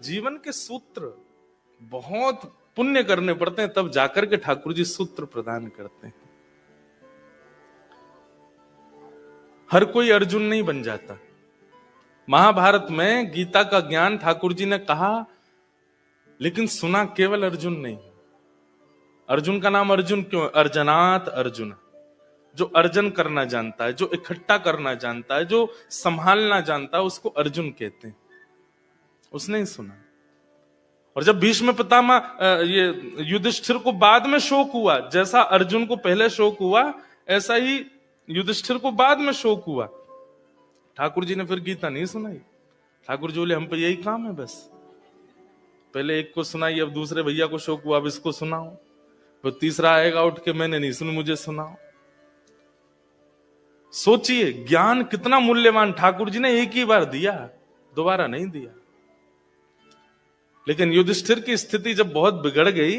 जीवन के सूत्र बहुत पुण्य करने पड़ते हैं, तब जाकर के ठाकुर जी सूत्र प्रदान करते हैं। हर कोई अर्जुन नहीं बन जाता। महाभारत में गीता का ज्ञान ठाकुर जी ने कहा, लेकिन सुना केवल अर्जुन नहीं। अर्जुन का नाम अर्जुन क्यों? अर्जनात अर्जुन, जो अर्जन करना जानता है, जो इकट्ठा करना जानता है, जो संभालना जानता है, उसको अर्जुन कहते हैं। उसने ही सुना। और जब भीष्म पितामह ये युधिष्ठिर को बाद में शोक हुआ, जैसा अर्जुन को पहले शोक हुआ ऐसा ही युधिष्ठिर को बाद में शोक हुआ। ठाकुर जी ने फिर गीता नहीं सुनाई। ठाकुर जी बोले हम पे यही काम है, बस पहले एक को सुनाई, अब दूसरे भैया को शोक हुआ, अब इसको सुनाओ, फिर तीसरा आएगा उठ के मैंने नहीं सुनी, मुझे सुनाओ। सोचिए ज्ञान कितना मूल्यवान। ठाकुर जी ने एक ही बार दिया, दोबारा नहीं दिया। लेकिन युधिष्ठिर की स्थिति जब बहुत बिगड़ गई,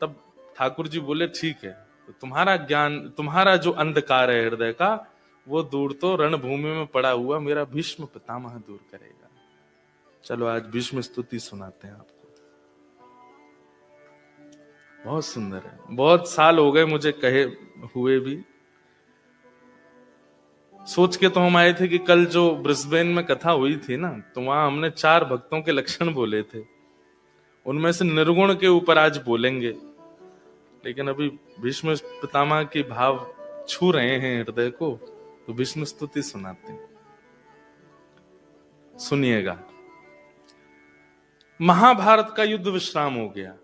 तब ठाकुर जी बोले ठीक है, तो तुम्हारा ज्ञान, तुम्हारा जो अंधकार है हृदय का, वो दूर तो रणभूमि में पड़ा हुआ मेरा भीष्म पितामह दूर करेगा। चलो आज भीष्म स्तुति सुनाते हैं आपको। बहुत सुंदर है। बहुत साल हो गए मुझे कहे हुए भी। सोच के तो हम आए थे कि कल जो ब्रिस्बेन में कथा हुई थी ना, तो वहां हमने 4 भक्तों के लक्षण बोले थे, उनमें से निर्गुण के ऊपर आज बोलेंगे। लेकिन अभी भीष्म पितामह की भाव छू रहे हैं हृदय को, तो भीष्म स्तुति सुनाते हैं, सुनिएगा। महाभारत का युद्ध विश्राम हो गया।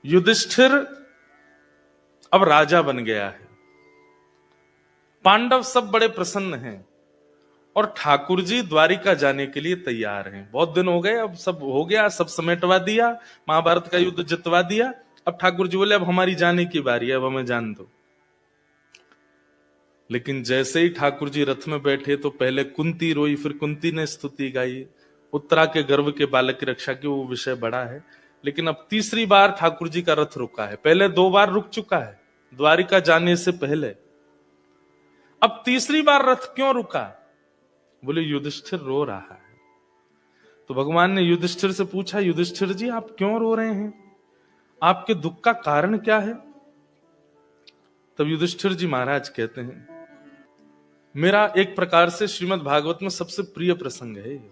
युधिष्ठिर अब राजा बन गया है। पांडव सब बड़े प्रसन्न हैं और ठाकुर जी द्वारिका जाने के लिए तैयार हैं। बहुत दिन हो गए, अब सब हो गया, सब समेटवा दिया, महाभारत का युद्ध जितवा दिया। अब ठाकुर जी बोले अब हमारी जाने की बारी है, अब हमें जान दो। लेकिन जैसे ही ठाकुर जी रथ में बैठे तो पहले कुंती रोई, फिर कुंती ने स्तुति गाई। उत्तरा के गर्भ के बालक की रक्षा की वो विषय बड़ा है। लेकिन अब तीसरी बार ठाकुर जी का रथ रुका है। पहले 2 बार रुक चुका है द्वारिका जाने से पहले। अब तीसरी बार रथ क्यों रुका? बोले युधिष्ठिर रो रहा है। तो भगवान ने युधिष्ठिर से पूछा, युधिष्ठिर जी आप क्यों रो रहे हैं? आपके दुख का कारण क्या है? तब युधिष्ठिर जी महाराज कहते हैं, मेरा एक प्रकार से श्रीमद् भागवत में सबसे प्रिय प्रसंग है।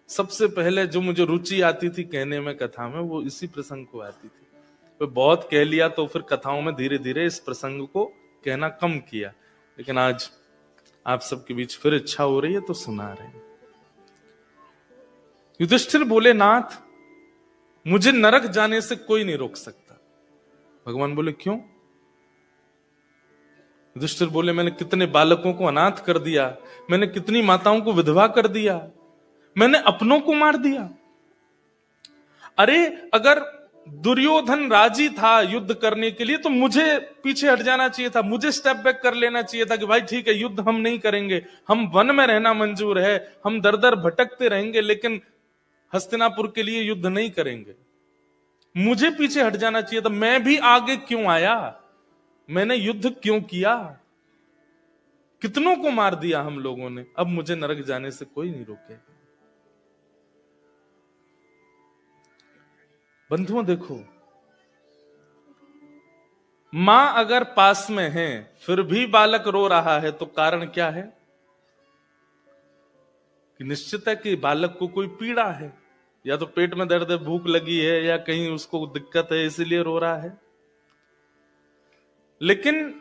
सबसे पहले जो मुझे रुचि आती थी कहने में कथा में, वो इसी प्रसंग को आती थी। तो बहुत कह लिया तो फिर कथाओं में धीरे धीरे इस प्रसंग को कहना कम किया। लेकिन आज आप सबके बीच फिर इच्छा हो रही है तो सुना रहे हैं। युधिष्ठिर बोले, नाथ मुझे नरक जाने से कोई नहीं रोक सकता। भगवान बोले क्यों? युधिष्ठिर बोले, मैंने कितने बालकों को अनाथ कर दिया, मैंने कितनी माताओं को विधवा कर दिया, मैंने अपनों को मार दिया। अरे अगर दुर्योधन राजी था युद्ध करने के लिए तो मुझे पीछे हट जाना चाहिए था, मुझे स्टेप बैक कर लेना चाहिए था कि भाई ठीक है युद्ध हम नहीं करेंगे, हम वन में रहना मंजूर है, हम दर दर भटकते रहेंगे, लेकिन हस्तिनापुर के लिए युद्ध नहीं करेंगे। मुझे पीछे हट जाना चाहिए था। मैं भी आगे क्यों आया? मैंने युद्ध क्यों किया? कितनों को मार दिया हम लोगों ने। अब मुझे नरक जाने से कोई नहीं रोकेगा। बंधुओं देखो, मां अगर पास में है फिर भी बालक रो रहा है तो कारण क्या है? कि निश्चित है कि बालक को कोई पीड़ा है, या तो पेट में दर्द है, भूख लगी है, या कहीं उसको दिक्कत है इसीलिए रो रहा है। लेकिन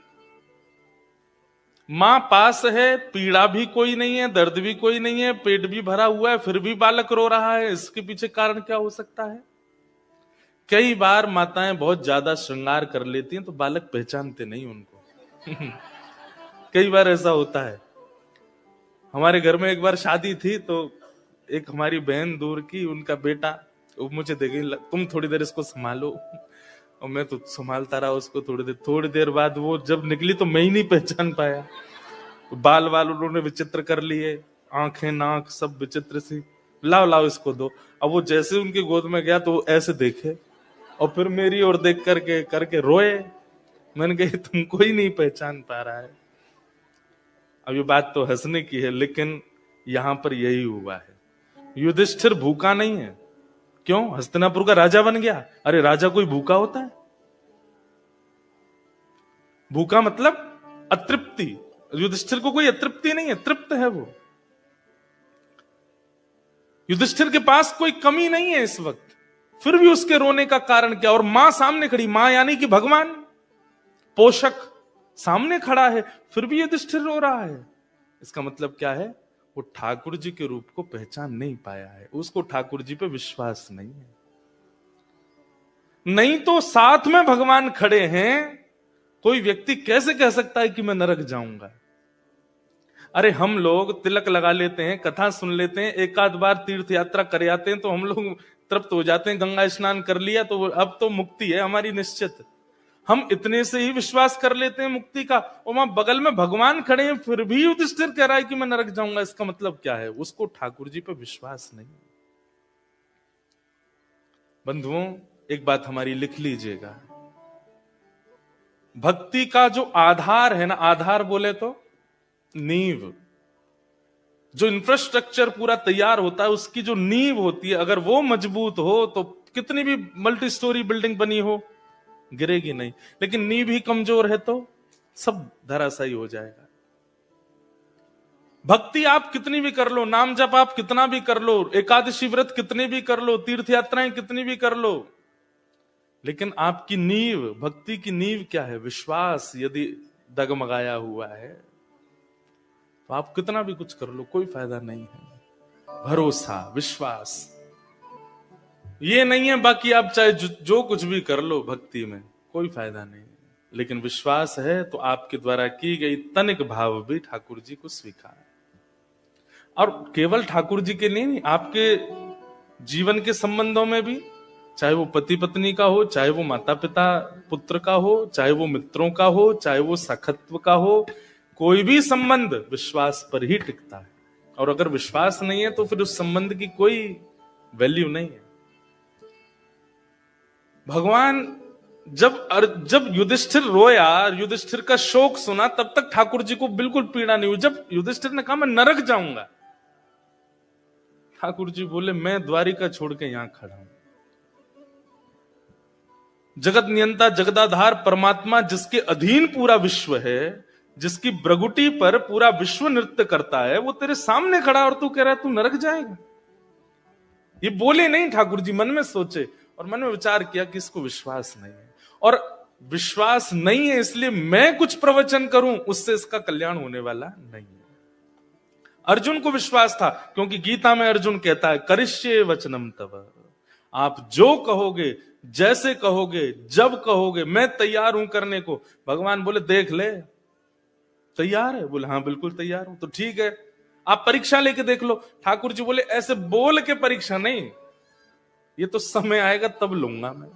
मां पास है, पीड़ा भी कोई नहीं है, दर्द भी कोई नहीं है, पेट भी भरा हुआ है, फिर भी बालक रो रहा है। इसके पीछे कारण क्या हो सकता है? कई बार माताएं बहुत ज्यादा श्रृंगार कर लेती हैं तो बालक पहचानते नहीं उनको। कई बार ऐसा होता है। हमारे घर में एक बार शादी थी तो एक हमारी बहन दूर की, उनका बेटा, वो मुझे देखे, तुम थोड़ी देर इसको संभालो, और मैं तो संभालता रहा उसको थोड़ी देर बाद वो जब निकली तो मैं ही नहीं पहचान पाया। बाल उन्होंने विचित्र कर लिए, आंखें नाक सब विचित्र सी। लाओ इसको दो। अब वो जैसे उनकी गोद में गया तो वो ऐसे देखे और फिर मेरी ओर देख करके रोए। मैंने कहा तुमको ही नहीं पहचान पा रहा है। अब ये बात तो हंसने की है, लेकिन यहां पर यही हुआ है। युधिष्ठिर भूखा नहीं है। क्यों? हस्तिनापुर का राजा बन गया। अरे राजा कोई भूखा होता है? भूखा मतलब अतृप्ति। युधिष्ठिर को कोई अतृप्ति नहीं है, तृप्त है वो। युधिष्ठिर के पास कोई कमी नहीं है इस वक्त, फिर भी उसके रोने का कारण क्या? और मां सामने खड़ी, मां यानी कि भगवान पोषक सामने खड़ा है, फिर भी युधिष्ठिर रो रहा है। इसका मतलब क्या है? वो ठाकुर जी के रूप को पहचान नहीं पाया है, उसको ठाकुर जी पे विश्वास नहीं है। नहीं तो साथ में भगवान खड़े हैं, कोई व्यक्ति कैसे कह सकता है कि मैं नरक जाऊंगा? अरे हम लोग तिलक लगा लेते हैं, कथा सुन लेते हैं, एक आध बार तीर्थ यात्रा कर आते हैं तो हम लोग तृप्त हो जाते हैं, गंगा स्नान कर लिया तो अब तो मुक्ति है हमारी निश्चित। हम इतने से ही विश्वास कर लेते हैं मुक्ति का, और वहां बगल में भगवान खड़े हैं फिर भी युधिष्ठिर कह रहा है कि मैं नरक जाऊंगा। इसका मतलब क्या है? उसको ठाकुर जी पे विश्वास नहीं। बंधुओं, एक बात हमारी लिख लीजिएगा, भक्ति का जो आधार है ना, आधार बोले तो नींव, जो इंफ्रास्ट्रक्चर पूरा तैयार होता है, उसकी जो नींव होती है, अगर वो मजबूत हो तो कितनी भी मल्टी स्टोरी बिल्डिंग बनी हो गिरेगी नहीं। लेकिन नींव ही कमजोर है तो सब धराशायी हो जाएगा। भक्ति आप कितनी भी कर लो, नाम जप आप कितना भी कर लो, एकादशी व्रत कितने भी कर लो, तीर्थ यात्राएं कितनी भी कर लो, लेकिन आपकी नींव, भक्ति की नींव क्या है? विश्वास यदि डगमगाया हुआ है तो आप कितना भी कुछ कर लो कोई फायदा नहीं है। भरोसा, विश्वास, ये नहीं है बाकी आप चाहे जो कुछ भी कर लो भक्ति में कोई फायदा नहीं है। लेकिन विश्वास है तो आपके द्वारा की गई तनिक भाव भी ठाकुर जी को स्वीकार, और केवल ठाकुर जी के लिए नहीं, आपके जीवन के संबंधों में भी, चाहे वो पति पत्नी का हो, चाहे वो माता पिता पुत्र का हो, चाहे वो मित्रों का हो, चाहे वो सखत्व का हो, कोई भी संबंध विश्वास पर ही टिकता है। और अगर विश्वास नहीं है तो फिर उस संबंध की कोई वैल्यू नहीं है। भगवान जब युधिष्ठिर रोया, युधिष्ठिर का शोक सुना, तब तक ठाकुर जी को बिल्कुल पीड़ा नहीं हुई। जब युधिष्ठिर ने कहा मैं नरक जाऊंगा, ठाकुर जी बोले मैं द्वारिका छोड़ के यहां खड़ा हूं। जगत नियंता जगदाधार परमात्मा, जिसके अधीन पूरा विश्व है, जिसकी ब्रगुटी पर पूरा विश्व नृत्य करता है, वो तेरे सामने खड़ा और तू कह रहा है तू नरक जाएगा। ये बोले नहीं ठाकुर जी, मन में सोचे और मन में विचार किया कि इसको विश्वास नहीं है, और विश्वास नहीं है इसलिए मैं कुछ प्रवचन करूं उससे इसका कल्याण होने वाला नहीं है। अर्जुन को विश्वास था, क्योंकि गीता में अर्जुन कहता है करिष्ये वचनम तव, आप जो कहोगे, जैसे कहोगे, जब कहोगे, मैं तैयार हूं करने को। भगवान बोले देख ले, तैयार है? बोले हाँ बिल्कुल तैयार हूं। तो ठीक है, आप परीक्षा लेके देख लो। ठाकुर जी बोले ऐसे बोल के परीक्षा नहीं, ये तो समय आएगा तब लूंगा मैं।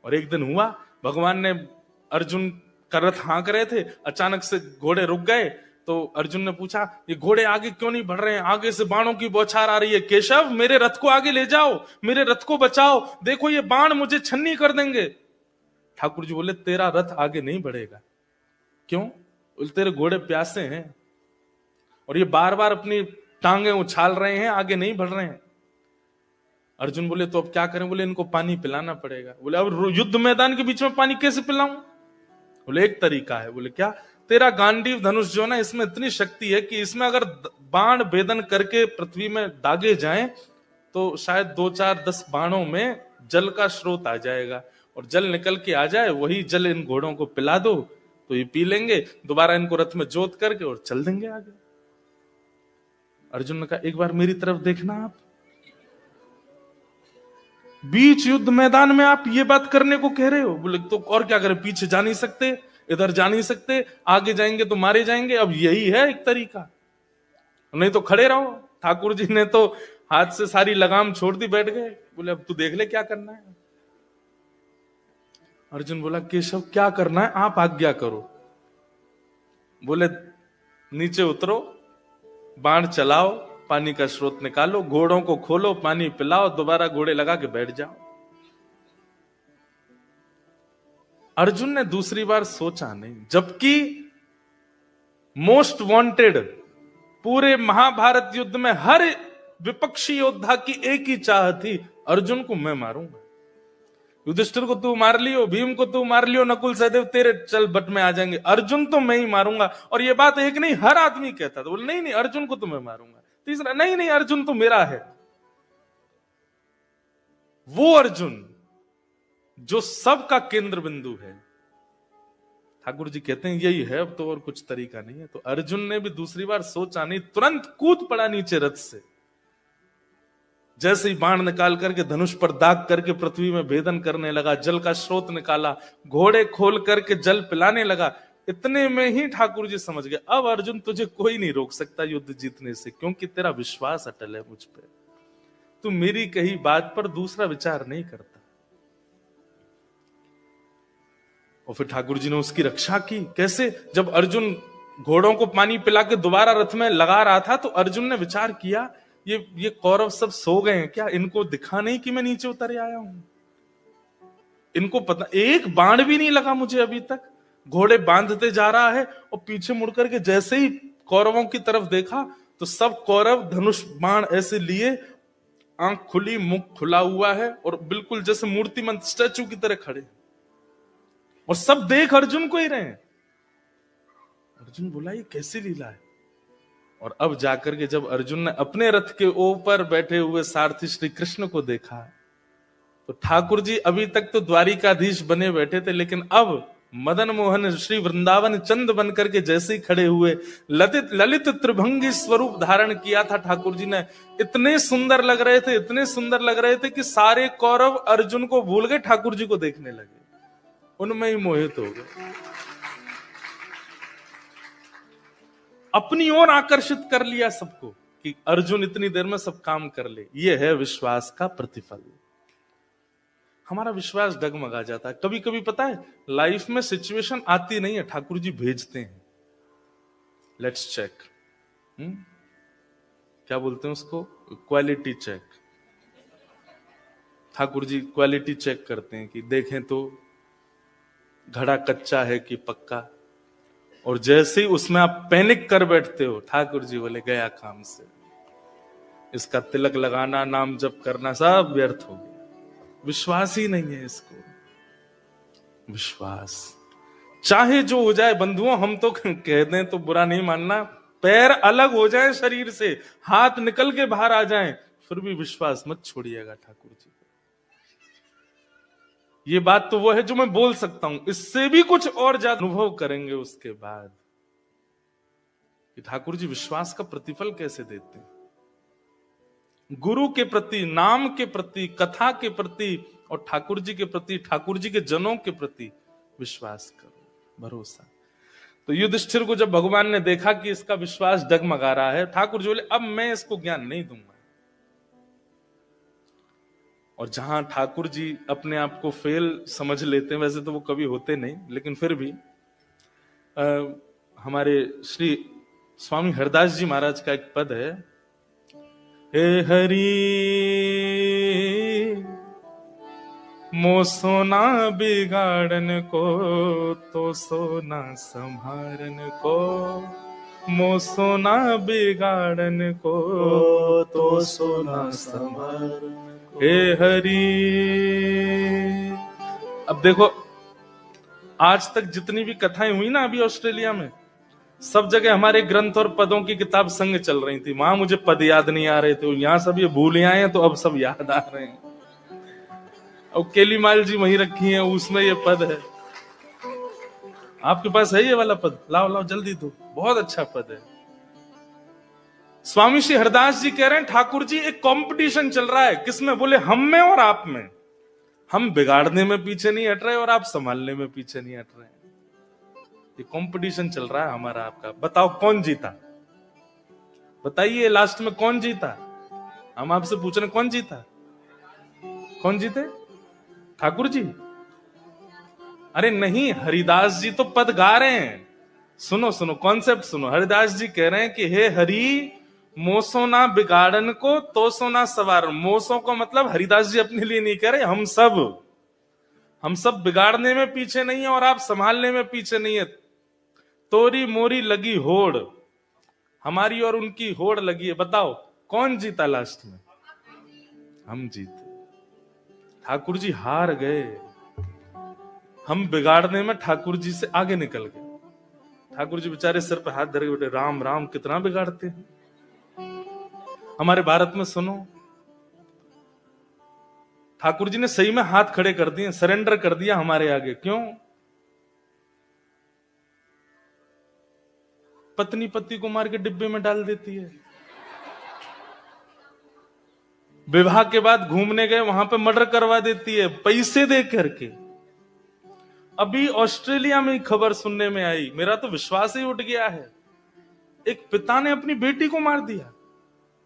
और एक दिन हुआ, भगवान ने अर्जुन का रथ हाँक रहे थे, अचानक से घोड़े रुक गए, तो अर्जुन ने पूछा ये घोड़े आगे क्यों नहीं बढ़ रहे हैं? आगे से बाणों की बौछार आ रही है। केशव मेरे रथ को आगे ले जाओ, मेरे रथ को बचाओ, देखो ये बाण मुझे छन्नी कर देंगे। ठाकुर जी बोले तेरा रथ आगे नहीं बढ़ेगा। क्यों? तेरे घोड़े प्यासे हैं और ये बार बार अपनी टांगे उछाल रहे हैं, आगे नहीं बढ़ रहे हैं। अर्जुन बोले तो अब क्या करें? बोले इनको पानी पिलाना पड़ेगा। बोले अब युद्ध मैदान के बीच में पानी कैसे पिलाऊं? बोले एक तरीका है। बोले क्या? तेरा गांडीव धनुष जो ना, इसमें इतनी शक्ति है कि इसमें अगर बाण भेदन करके पृथ्वी में दागे जाएं तो शायद 2-4-10 बाणों में जल का स्रोत आ जाएगा, और जल निकल के आ जाए, वही जल इन घोड़ों को पिला दो तो ये पी लेंगे, दोबारा इनको रथ में जोत करके और चल देंगे आगे। अर्जुन ने कहा एक बार मेरी तरफ देखना, आप बीच युद्ध मैदान में आप ये बात करने को कह रहे हो? बोले तो और क्या करें, पीछे जा नहीं सकते, इधर जा नहीं सकते, आगे जाएंगे तो मारे जाएंगे। अब यही है एक तरीका, नहीं तो खड़े रहो। ठाकुर जी ने तो हाथ से सारी लगाम छोड़ दी, बैठ गए। बोले अब तू देख ले क्या करना है। अर्जुन बोला केशव क्या करना है, आप आज्ञा करो। बोले नीचे उतरो, बाण चलाओ, पानी का स्रोत निकालो, घोड़ों को खोलो, पानी पिलाओ, दोबारा घोड़े लगा के बैठ जाओ। अर्जुन ने दूसरी बार सोचा नहीं, जबकि मोस्ट वांटेड पूरे महाभारत युद्ध में हर विपक्षी योद्धा की एक ही चाह थी, अर्जुन को मैं मारूंगा। युधिष्ठिर को तू मार लियो, भीम को तू मार लियो, नकुल सहदेव तेरे चल बट में आ जाएंगे, अर्जुन तो मैं ही मारूंगा। और ये बात एक नहीं, हर आदमी कहता था, बोले नहीं नहीं अर्जुन को तो मैं मारूंगा। तीसरा, नहीं नहीं अर्जुन तो मेरा है। वो अर्जुन जो सबका केंद्र बिंदु है, ठाकुर जी कहते हैं यही है, अब तो और कुछ तरीका नहीं है। तो अर्जुन ने भी दूसरी बार सोचा नहीं, तुरंत कूद पड़ा नीचे रथ से। जैसे ही बाण निकाल करके धनुष पर दाग करके पृथ्वी में भेदन करने लगा, जल का स्रोत निकाला, घोड़े खोल करके जल पिलाने लगा। इतने में ही ठाकुर जी समझ गए, अब अर्जुन तुझे कोई नहीं रोक सकता युद्ध जीतने से, क्योंकि तेरा विश्वास अटल है मुझ पे, तू मेरी कही बात पर दूसरा विचार नहीं करता। और फिर ठाकुर जी ने उसकी रक्षा की। कैसे? जब अर्जुन घोड़ों को पानी पिला के दोबारा रथ में लगा रहा था, तो अर्जुन ने विचार किया, ये कौरव सब सो गए हैं क्या? इनको दिखा नहीं कि मैं नीचे उतर आया हूं? इनको पता, एक बाण भी नहीं लगा मुझे अभी तक। घोड़े बांधते जा रहा है और पीछे मुड़कर के जैसे ही कौरवों की तरफ देखा तो सब कौरव धनुष बाण ऐसे लिए, आंख खुली, मुख खुला हुआ है और बिल्कुल जैसे मूर्तिमंत स्टैचू की तरह खड़े, और सब देख अर्जुन को ही रहे हैं। अर्जुन बोला ये कैसी लीला है? और अब जाकर के जब अर्जुन ने अपने रथ के ऊपर बैठे हुए सारथी श्री कृष्ण को देखा, तो ठाकुर जी अभी तक तो द्वारिकाधीश बने बैठे थे, लेकिन अब मदन मोहन श्री वृंदावन चंद बनकर के जैसे ही खड़े हुए, ललित त्रिभंगी स्वरूप धारण किया था ठाकुर जी ने। इतने सुंदर लग रहे थे, इतने सुंदर लग रहे थे कि सारे कौरव अर्जुन को भूल गए, ठाकुर जी को देखने लगे, उनमें ही मोहित हो गए, अपनी ओर आकर्षित कर लिया सबको कि अर्जुन इतनी देर में सब काम कर ले। यह है विश्वास का प्रतिफल। हमारा विश्वास डगमगा जाता है। कभी कभी पता है लाइफ में सिचुएशन आती नहीं है, ठाकुर जी भेजते हैं, लेट्स चेक, क्या बोलते हैं उसको, quality check. Thakur ji quality check करते हैं कि देखें तो घड़ा कच्चा है कि पक्का, और जैसे ही उसमें आप पैनिक कर बैठते हो, ठाकुर जी बोले गया काम से, इसका तिलक लगाना, नाम जप करना सब व्यर्थ हो गया। विश्वास ही नहीं है इसको। विश्वास चाहे जो हो जाए बंधुओं, हम तो कह दें तो बुरा नहीं मानना, पैर अलग हो जाए शरीर से, हाथ निकल के बाहर आ जाएं, फिर भी विश्वास मत छोड़िएगा ठाकुर जी को। ये बात तो वो है जो मैं बोल सकता हूं, इससे भी कुछ और ज्यादा अनुभव करेंगे उसके बाद कि ठाकुर जी विश्वास का प्रतिफल कैसे देते हैं। गुरु के प्रति, नाम के प्रति, कथा के प्रति और ठाकुर जी के प्रति, ठाकुर जी के जनों के प्रति विश्वास करो, भरोसा। तो युधिष्ठिर को जब भगवान ने देखा कि इसका विश्वास डगमगा रहा है, ठाकुर जी बोले अब मैं इसको ज्ञान नहीं दूंगा। और जहां ठाकुर जी अपने आप को फेल समझ लेते हैं, वैसे तो वो कभी होते नहीं, लेकिन फिर भी हमारे श्री स्वामी हरदास जी महाराज का एक पद है, हे हरि मो सोना बिगाड़न को तो सोना संभारन को, मो सोना बिगाड़न को तो सोना संभारन को, हे हरि। अब देखो आज तक जितनी भी कथाएं हुई ना अभी ऑस्ट्रेलिया में, सब जगह हमारे ग्रंथ और पदों की किताब संग चल रही थी, वहां मुझे पद याद नहीं आ रहे थे, यहां सब ये भूल आए हैं तो अब सब याद आ रहे हैं। और केलीमाल जी वहीं रखी हैं, उसमें ये पद है। आपके पास है ये वाला पद? लाओ लाओ जल्दी दो, बहुत अच्छा पद है। स्वामी श्री हरदास जी कह रहे हैं ठाकुर जी एक कंपटीशन चल रहा है, किसमें? बोले हम में और आप में। हम बिगाड़ने में पीछे नहीं हट रहे और आप संभालने में पीछे नहीं हट रहे हैं। ये कंपटीशन चल रहा है हमारा आपका। बताओ कौन जीता? बताइए लास्ट में कौन जीता? हम आपसे पूछ रहे कौन जीता? कौन जीते? ठाकुर जी? अरे नहीं, हरिदास जी तो पद गा रहे हैं। सुनो सुनो, कॉन्सेप्ट सुनो। हरिदास जी कह रहे हैं कि हे हरि मोसो ना बिगाड़न को तो सोना सवार। मोसो को मतलब हरिदास जी अपने लिए नहीं कह रहे, हम सब बिगाड़ने में पीछे नहीं है और आप संभालने में पीछे नहीं है। तोरी मोरी लगी होड़, हमारी और उनकी होड़ लगी है। बताओ कौन जीता लास्ट में? हम जीते। ठाकुर जी हार गए, हम बिगाड़ने में ठाकुर जी से आगे निकल गए। ठाकुर जी बेचारे सिर पे हाथ धर के बैठे, राम राम कितना बिगाड़ते हैं। हमारे भारत में सुनो, ठाकुर जी ने सही में हाथ खड़े कर दिए, सरेंडर कर दिया हमारे आगे। क्यों? पत्नी पति को मार के डिब्बे में डाल देती है, विवाह के बाद घूमने गए वहां पे मर्डर करवा देती है पैसे दे करके। अभी ऑस्ट्रेलिया में खबर सुनने में आई, मेरा तो विश्वास ही उठ गया है। एक पिता ने अपनी बेटी को मार दिया।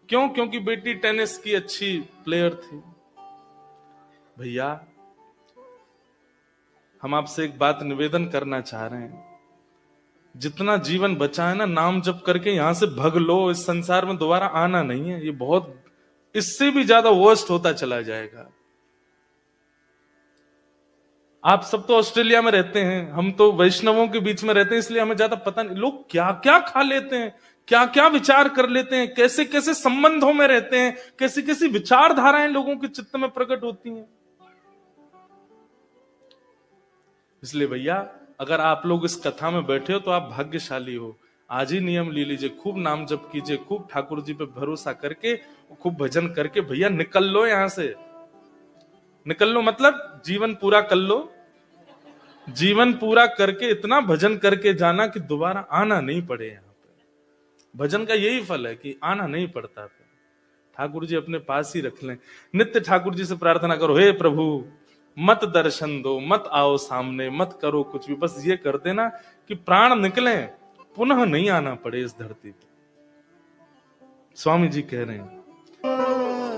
क्यों? क्योंकि बेटी टेनिस की अच्छी प्लेयर थी। भैया, हम आपसे एक बात निवेदन करना चाह रहे हैं, जितना जीवन बचा है ना, नाम जप करके यहां से भग लो। इस संसार में दोबारा आना नहीं है। ये बहुत, इससे भी ज्यादा वर्स्ट होता चला जाएगा। आप सब तो ऑस्ट्रेलिया में रहते हैं, हम तो वैष्णवों के बीच में रहते हैं, इसलिए हमें ज्यादा पता नहीं। लोग क्या क्या खा लेते हैं, क्या क्या विचार कर लेते हैं, कैसे कैसे संबंधों में रहते हैं, कैसी कैसी विचारधाराएं लोगों के चित्त में प्रकट होती हैं। इसलिए भैया, अगर आप लोग इस कथा में बैठे हो तो आप भाग्यशाली हो। आज ही नियम ले लीजिए, खूब नाम जप कीजिए, खूब ठाकुर जी पे भरोसा करके, खूब भजन करके भैया निकल लो यहां से। निकल लो मतलब जीवन पूरा कर लो। जीवन पूरा करके इतना भजन करके जाना कि दोबारा आना नहीं पड़े यहां पे। भजन का यही फल है कि आना नहीं पड़ता। ठाकुर जी अपने पास ही रख लें। नित्य ठाकुर जी से प्रार्थना करो, हे प्रभु मत दर्शन दो, मत आओ सामने, मत करो कुछ भी, बस ये कर देना कि प्राण निकले, पुनः नहीं आना पड़े इस धरती पे। स्वामी जी कह रहे हैं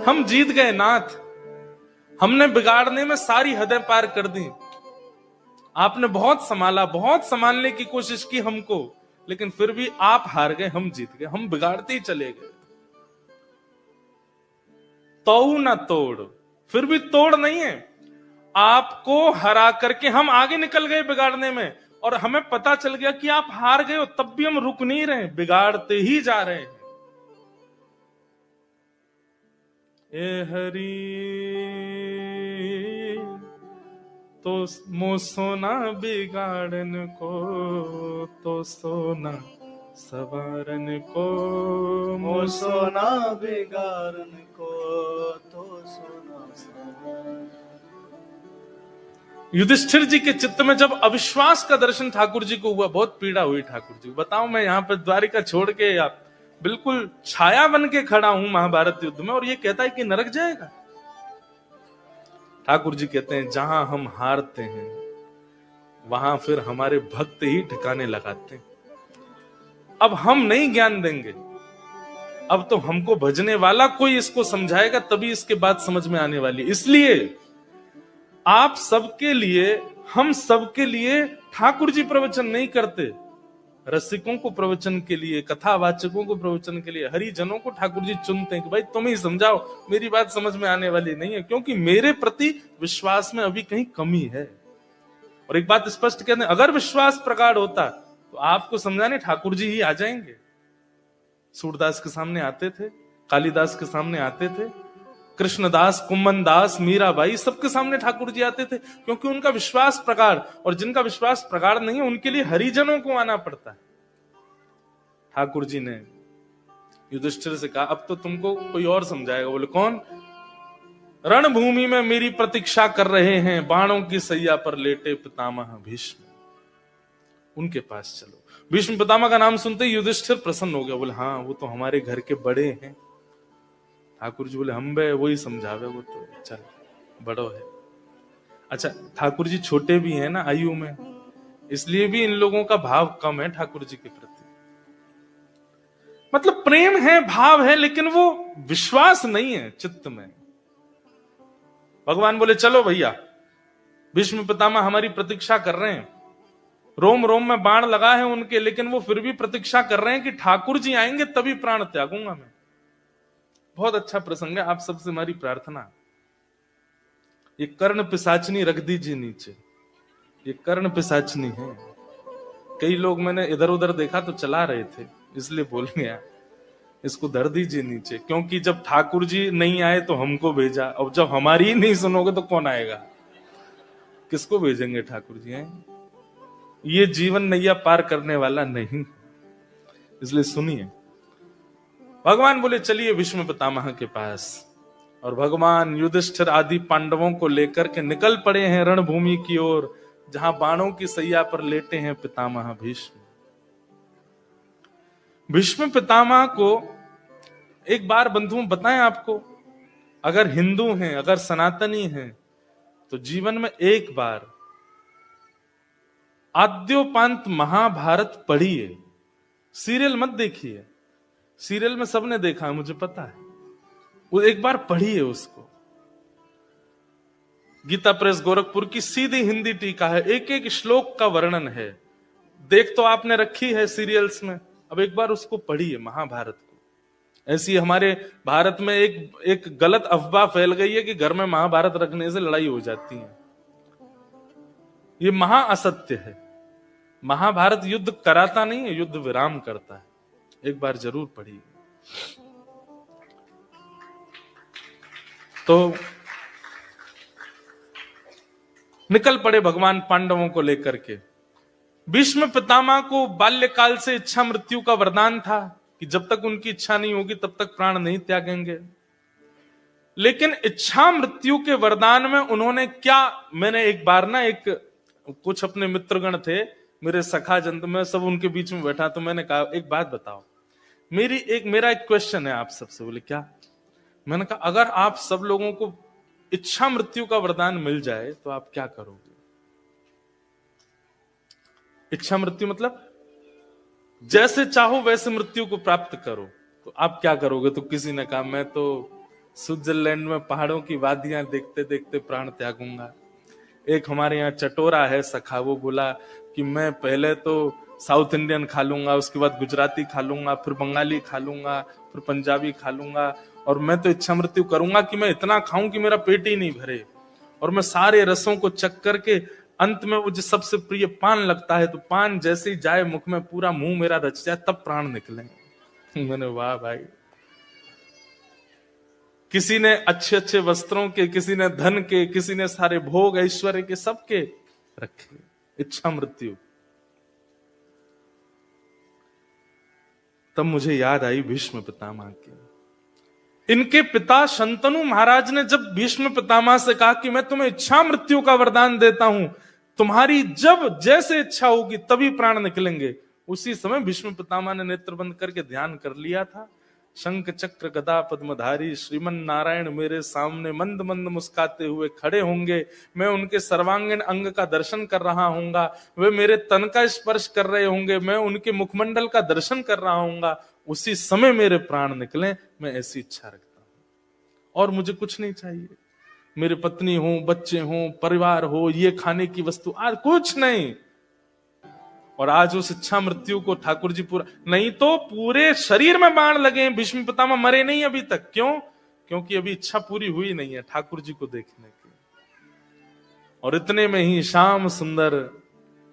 हम जीत गए नाथ, हमने बिगाड़ने में सारी हदें पार कर दी। आपने बहुत संभाला, बहुत संभालने की कोशिश की हमको, लेकिन फिर भी आप हार गए, हम जीत गए। हम बिगाड़ते ही चले गए। तो ना तोड़, फिर भी तोड़ नहीं है। आपको हरा करके हम आगे निकल गए बिगाड़ने में, और हमें पता चल गया कि आप हार गए हो, तब भी हम रुक नहीं रहे, बिगाड़ते ही जा रहे हैं। ए हरी तो मो सोना बिगाड़न को, तो सोना सवारन को, मो सोना बिगाड़न को, तो सोना सवारन। युधिष्ठिर जी के चित्त में जब अविश्वास का दर्शन ठाकुर जी को हुआ, बहुत पीड़ा हुई ठाकुर जी। बताओ, मैं यहाँ पे द्वारिका छोड़ के आप बिल्कुल छाया बन के खड़ा हूं महाभारत युद्ध में, और ये कहता है कि नरक जाएगा। ठाकुर जी कहते हैं जहां हम हारते हैं वहां फिर हमारे भक्त ही ठिकाने लगाते हैं। अब हम नहीं ज्ञान देंगे, अब तो हमको भजने वाला कोई इसको समझाएगा, तभी इसके बाद समझ में आने वाली। इसलिए आप सबके लिए, हम सबके लिए ठाकुर जी प्रवचन नहीं करते। रसिकों को प्रवचन के लिए, कथावाचकों को प्रवचन के लिए, हरिजनों को ठाकुर जी चुनते हैं कि भाई तुम ही समझाओ, मेरी बात समझ में आने वाली नहीं है, क्योंकि मेरे प्रति विश्वास में अभी कहीं कमी है। और एक बात स्पष्ट कहते हैं, अगर विश्वास प्रगाढ़ होता तो आपको समझाने ठाकुर जी ही आ जाएंगे। सूरदास के सामने आते थे, कालिदास के सामने आते थे, कृष्णदास, कुम्मन दास, मीराबाई, सबके सामने ठाकुर जी आते थे, क्योंकि उनका विश्वास प्रगाढ़। और जिनका विश्वास प्रगाढ़ नहीं है, उनके लिए हरिजनों को आना पड़ता है। ठाकुर जी ने युधिष्ठिर से कहा, अब तो तुमको कोई और समझाएगा। बोले कौन? रणभूमि में मेरी प्रतीक्षा कर रहे हैं बाणों की सैया पर लेटे पितामह भीष्म, उनके पास चलो। भीष्म पितामह का नाम सुनते ही युधिष्ठिर प्रसन्न हो गया। बोले हाँ, वो तो हमारे घर के बड़े हैं। ठाकुर जी बोले हम बे वही समझावे, वो तो चल बड़ो है। अच्छा, ठाकुर जी छोटे भी हैं ना आयु में, इसलिए भी इन लोगों का भाव कम है ठाकुर जी के प्रति। मतलब प्रेम है, भाव है, लेकिन वो विश्वास नहीं है चित्त में। भगवान बोले चलो भैया, भीष्म पितामह हमारी प्रतीक्षा कर रहे हैं, रोम रोम में बाण लगा है उनके, लेकिन वो फिर भी प्रतीक्षा कर रहे हैं कि ठाकुर जी आएंगे तभी प्राण त्यागूंगा मैं। बहुत अच्छा प्रसंग है, आप सबसे हमारी प्रार्थना, ये कर्ण पिशाचनी रख दीजिए नीचे। ये कर्ण पिशाचनी है। कई लोग मैंने इधर उधर देखा तो चला रहे थे, इसलिए बोल गया। इसको धर दीजिए नीचे, क्योंकि जब ठाकुर जी नहीं आए तो हमको भेजा, अब जब हमारी ही नहीं सुनोगे तो कौन आएगा? किसको भेजेंगे ठाकुर जी हैं? ये जीवन नैया पार करने वाला नहीं, इसलिए सुनिए। भगवान बोले चलिए भीष्म पितामह के पास, और भगवान युधिष्ठिर आदि पांडवों को लेकर के निकल पड़े हैं रणभूमि की ओर, जहां बाणों की सैया पर लेटे हैं पितामह भीष्म। भीष्म पितामह को एक बार बंधुओं बताएं आपको, अगर हिंदू हैं, अगर सनातनी हैं, तो जीवन में एक बार आद्योपांत महाभारत पढ़िए। सीरियल मत देखिए, सीरियल में सबने देखा है, मुझे पता है, वो एक बार पढ़िए उसको। गीता प्रेस गोरखपुर की सीधी हिंदी टीका है, एक एक श्लोक का वर्णन है। देख तो आपने रखी है सीरियल्स में, अब एक बार उसको पढ़िए महाभारत को। ऐसी हमारे भारत में एक गलत अफवाह फैल गई है कि घर में महाभारत रखने से लड़ाई हो जाती है। ये महा असत्य है। महाभारत युद्ध कराता नहीं है, युद्ध विराम करता है। एक बार जरूर पढ़िए। तो निकल पड़े भगवान पांडवों को लेकर के। भीष्म पितामह को बाल्यकाल से इच्छा मृत्यु का वरदान था कि जब तक उनकी इच्छा नहीं होगी तब तक प्राण नहीं त्यागेंगे। लेकिन इच्छा मृत्यु के वरदान में उन्होंने क्या, मैंने एक बार ना कुछ अपने मित्रगण थे, मेरे सखा जंत में सब उनके बीच में बैठा, तो मैंने कहा एक बात बताओ, मेरा एक क्वेश्चन है आप सबसे। बोले क्या? मैंने कहा अगर आप सब लोगों को इच्छा मृत्यु का वरदान मिल जाए तो आप क्या करोगे? इच्छा मृत्यु मतलब जैसे चाहो वैसे मृत्यु को प्राप्त करो, तो आप क्या करोगे? तो किसी ने कहा मैं तो स्विट्जरलैंड में पहाड़ों की वादियां देखते देखते प्राण त्यागूंगा। एक हमारे यहाँ चटोरा है सखा, वो बोला कि मैं पहले तो साउथ इंडियन खा लूंगा, उसके बाद गुजराती खा लूंगा, फिर बंगाली खा लूंगा, फिर पंजाबी खा लूंगा, और मैं तो इच्छा मृत्यु करूंगा कि मैं इतना खाऊं कि मेरा पेट ही नहीं भरे, और मैं सारे रसों को चख करके अंत में मुझे सबसे प्रिय पान लगता है, तो पान जैसे ही जाए मुख में पूरा मुंह मेरा रच जाए तब प्राण निकले। मैंने वाह भाई, किसी ने अच्छे अच्छे वस्त्रों के, किसी ने धन के, किसी ने सारे भोग ऐश्वर्य के, सबके रखे इच्छा मृत्यु। तब मुझे याद आई भीष्म पितामह की। इनके पिता शंतनु महाराज ने जब भीष्म पितामह से कहा कि मैं तुम्हें इच्छा मृत्यु का वरदान देता हूं, तुम्हारी जब जैसे इच्छा होगी तभी प्राण निकलेंगे, उसी समय भीष्म पितामह ने नेत्र बंद करके ध्यान कर लिया था। शंख चक्र गदा पद्मधारी श्रीमन नारायण मेरे सामने मंद मंद मुस्काते हुए खड़े होंगे, मैं उनके सर्वांगीण अंग का दर्शन कर रहा हूंगा, वे मेरे तन का स्पर्श कर रहे होंगे, मैं उनके मुखमंडल का दर्शन कर रहा हूंगा, उसी समय मेरे प्राण निकले। मैं ऐसी इच्छा रखता हूं और मुझे कुछ नहीं चाहिए। मेरे पत्नी हो, बच्चे हो, परिवार हो, ये खाने की वस्तु, आज कुछ नहीं। और आज उस इच्छा मृत्यु को ठाकुर जी पूरा, नहीं तो पूरे शरीर में बाण लगे। भीष्म पितामह मरे नहीं अभी तक। क्यों? क्योंकि अभी इच्छा पूरी हुई नहीं है ठाकुर जी को देखने की। और इतने में ही श्याम सुंदर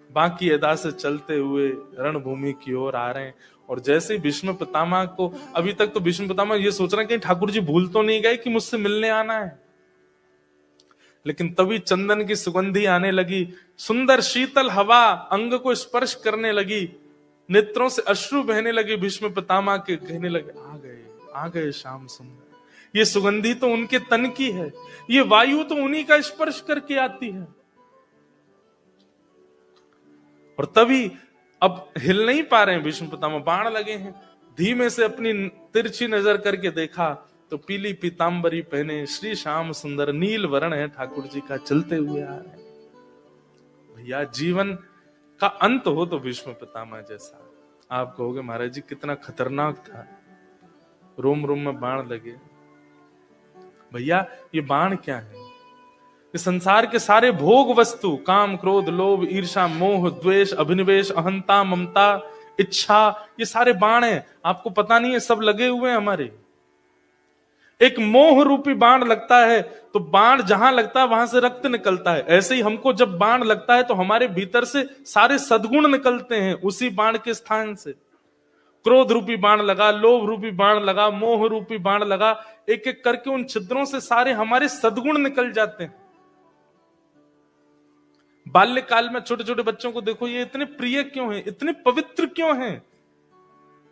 बाकी अदा से चलते हुए रणभूमि की ओर आ रहे हैं। और जैसे ही भीष्म पितामह को, अभी तक तो भीष्म पितामह ये सोच रहे हैं कि ठाकुर जी भूल तो नहीं गए कि मुझसे मिलने आना है, लेकिन तभी चंदन की सुगंधी आने लगी, सुंदर शीतल हवा अंग को स्पर्श करने लगी, नेत्रों से अश्रु बहने लगे भीष्म पितामह के, कहने लगे आ गए श्याम सुंदर। ये सुगंधी तो उनके तन की है, ये वायु तो उन्हीं का स्पर्श करके आती है। और तभी अब हिल नहीं पा रहे हैं भीष्म पितामह, बाण लगे हैं। धीमे से अपनी तिरछी नजर करके देखा तो पीली पीतांबरी पहने श्री श्याम सुंदर, नील वर्ण है ठाकुर जी का, चलते हुए आ रहे हैं। भैया जीवन का अंत हो तो भीष्म पितामह जैसा। आप कहोगे महाराज जी कितना खतरनाक था, रोम रोम में बाण लगे। भैया ये बाण क्या है? ये संसार के सारे भोग वस्तु, काम क्रोध लोभ ईर्षा मोह द्वेष अभिनिवेश अहंता ममता इच्छा, ये सारे बाण हैं। आपको पता नहीं है, सब लगे हुए हैं हमारे। एक मोह रूपी बाण लगता है तो बाण जहां लगता है वहां से रक्त निकलता है। ऐसे ही हमको जब बाण लगता है तो हमारे भीतर से सारे सद्गुण निकलते हैं उसी बाण के स्थान से। क्रोध रूपी बाण लगा, लोभ रूपी बाण लगा, मोह रूपी बाण लगा, एक एक करके उन छिद्रों से सारे हमारे सद्गुण निकल जाते हैं। बाल्यकाल में छोटे छोटे बच्चों को देखो, ये इतने प्रिय क्यों हैं, इतने पवित्र क्यों हैं?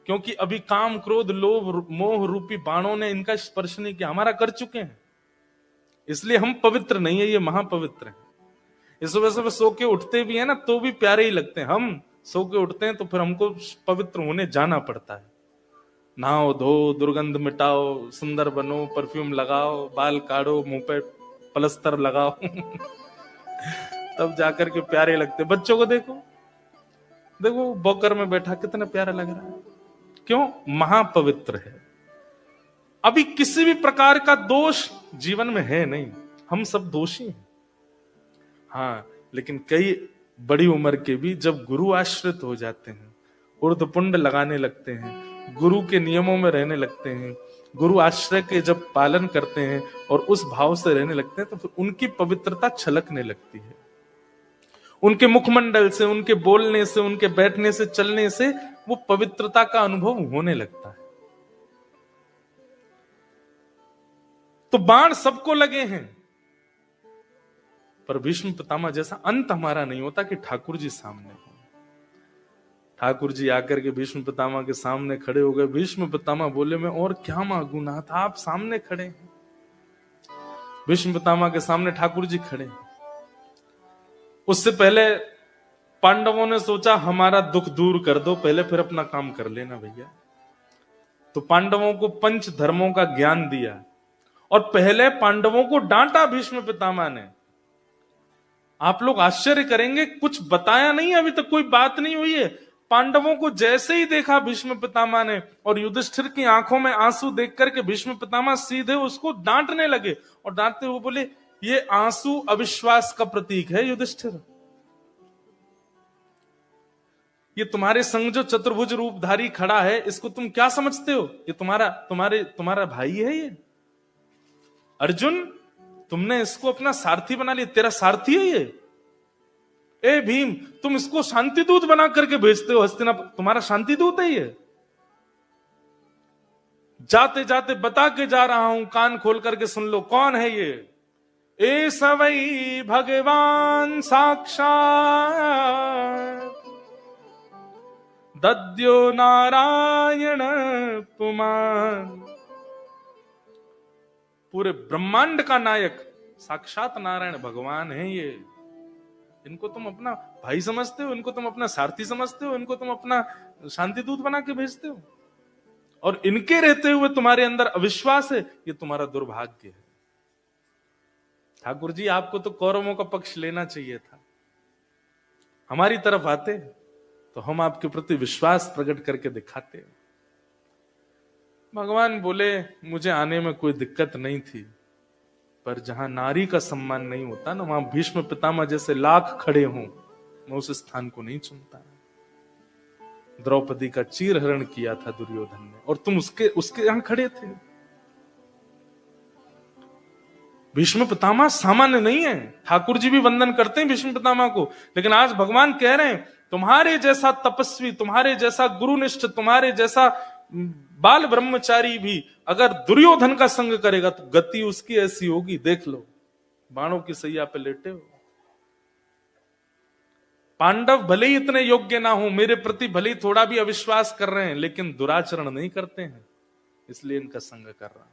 क्योंकि अभी काम, क्रोध, लोभ, मोह रूपी बाणों ने इनका स्पर्श नहीं किया, हमारा कर चुके हैं। इसलिए हम पवित्र नहीं है, ये महापवित्र है। इस वजह से सो के उठते भी है ना तो भी प्यारे ही लगते हैं। हम सो के उठते हैं तो फिर हमको पवित्र होने जाना पड़ता है। नहाओ धो, दुर्गंध मिटाओ, सुंदर बनो, परफ्यूम लगाओ, बाल काटो, मुंह पे प्लस्तर लगाओ तब जाकर के प्यारे लगते। बच्चों को देखो, देखो बॉकर में बैठा कितना प्यारा लग रहा है। क्यों? महापवित्र है। अभी किसी भी प्रकार का दोष जीवन में है नहीं, हम सब दोषी हैं। हाँ, लेकिन कई बड़ी उम्र के भी जब गुरु आश्रित हो जाते हैं, ऊर्ध्वपुंड लगाने लगते हैं, गुरु के नियमों में रहने लगते हैं, गुरु आश्रय के जब पालन करते हैं और उस भाव से रहने लगते हैं, तो फिर उनकी पवित्रता छलकने लगती है। उनके मुखमंडल से, उनके बोलने से, उनके बैठने से, चलने से वो पवित्रता का अनुभव होने लगता है। तो बाण सबको लगे हैं, पर भीष्म पितामह जैसा अंत हमारा नहीं होता कि ठाकुर जी सामने हो। ठाकुर जी आकर के भीष्म पितामह के सामने खड़े हो गए। भीष्म पितामह बोले, मैं और क्या मांगू नाथ, आप सामने खड़े हैं। भीष्म पितामह के सामने ठाकुर जी खड़े हैं। उससे पहले पांडवों ने सोचा हमारा दुख दूर कर दो, पहले फिर अपना काम कर लेना भैया। तो पांडवों को पंच धर्मों का ज्ञान दिया और पहले पांडवों को डांटा भीष्म पितामह ने। आप लोग आश्चर्य करेंगे, कुछ बताया नहीं, अभी तक कोई बात नहीं हुई है। पांडवों को जैसे ही देखा भीष्म पितामह ने और युधिष्ठिर की आंखों में आंसू देख करके भीष्म पितामह सीधे उसको डांटने लगे और डांटते हुए बोले, ये आंसू अविश्वास का प्रतीक है युधिष्ठिर। ये तुम्हारे संग जो चतुर्भुज रूपधारी खड़ा है, इसको तुम क्या समझते हो? ये तुम्हारा भाई है ये अर्जुन। तुमने इसको अपना सारथी बना लिया, तेरा सारथी है ये। ए भीम, तुम इसको शांति दूत बना करके भेजते हो हस्तिनापुर, तुम्हारा शांति दूत है ये। जाते जाते बता के जा रहा हूं, कान खोल करके सुन लो, कौन है ये? ए सवई भगवान साक्षात दद्यो नारायण पुमान। पूरे ब्रह्मांड का नायक साक्षात नारायण भगवान है ये। इनको तुम अपना भाई समझते हो, इनको तुम अपना सारथी समझते हो, इनको तुम अपना शांति दूत बना के भेजते हो, और इनके रहते हुए तुम्हारे अंदर अविश्वास है। ये तुम्हारा दुर्भाग्य है। ठाकुर जी, आपको तो कौरवों का पक्ष लेना चाहिए था। हमारी तरफ आते तो हम आपके प्रति विश्वास प्रकट करके दिखाते। भगवान बोले, मुझे आने में कोई दिक्कत नहीं थी, पर जहां नारी का सम्मान नहीं होता ना, वहां भीष्म पितामह जैसे लाख खड़े हों, मैं उस स्थान को नहीं चुनता। द्रौपदी का चीरहरण किया था दुर्योधन ने, और तुम उसके यहां खड़े थे। भीष्म पितामह सामान्य नहीं है। ठाकुर जी भी वंदन करते हैं भीष्म पितामह को, लेकिन आज भगवान कह रहे हैं, तुम्हारे जैसा तपस्वी, तुम्हारे जैसा गुरुनिष्ठ, तुम्हारे जैसा बाल ब्रह्मचारी भी अगर दुर्योधन का संग करेगा तो गति उसकी ऐसी होगी, देख लो, बाणों की सैया पे लेटे हो। पांडव भले ही इतने योग्य ना हो, मेरे प्रति भले ही थोड़ा भी अविश्वास कर रहे हैं, लेकिन दुराचरण नहीं करते हैं, इसलिए इनका संग कर रहा हूं।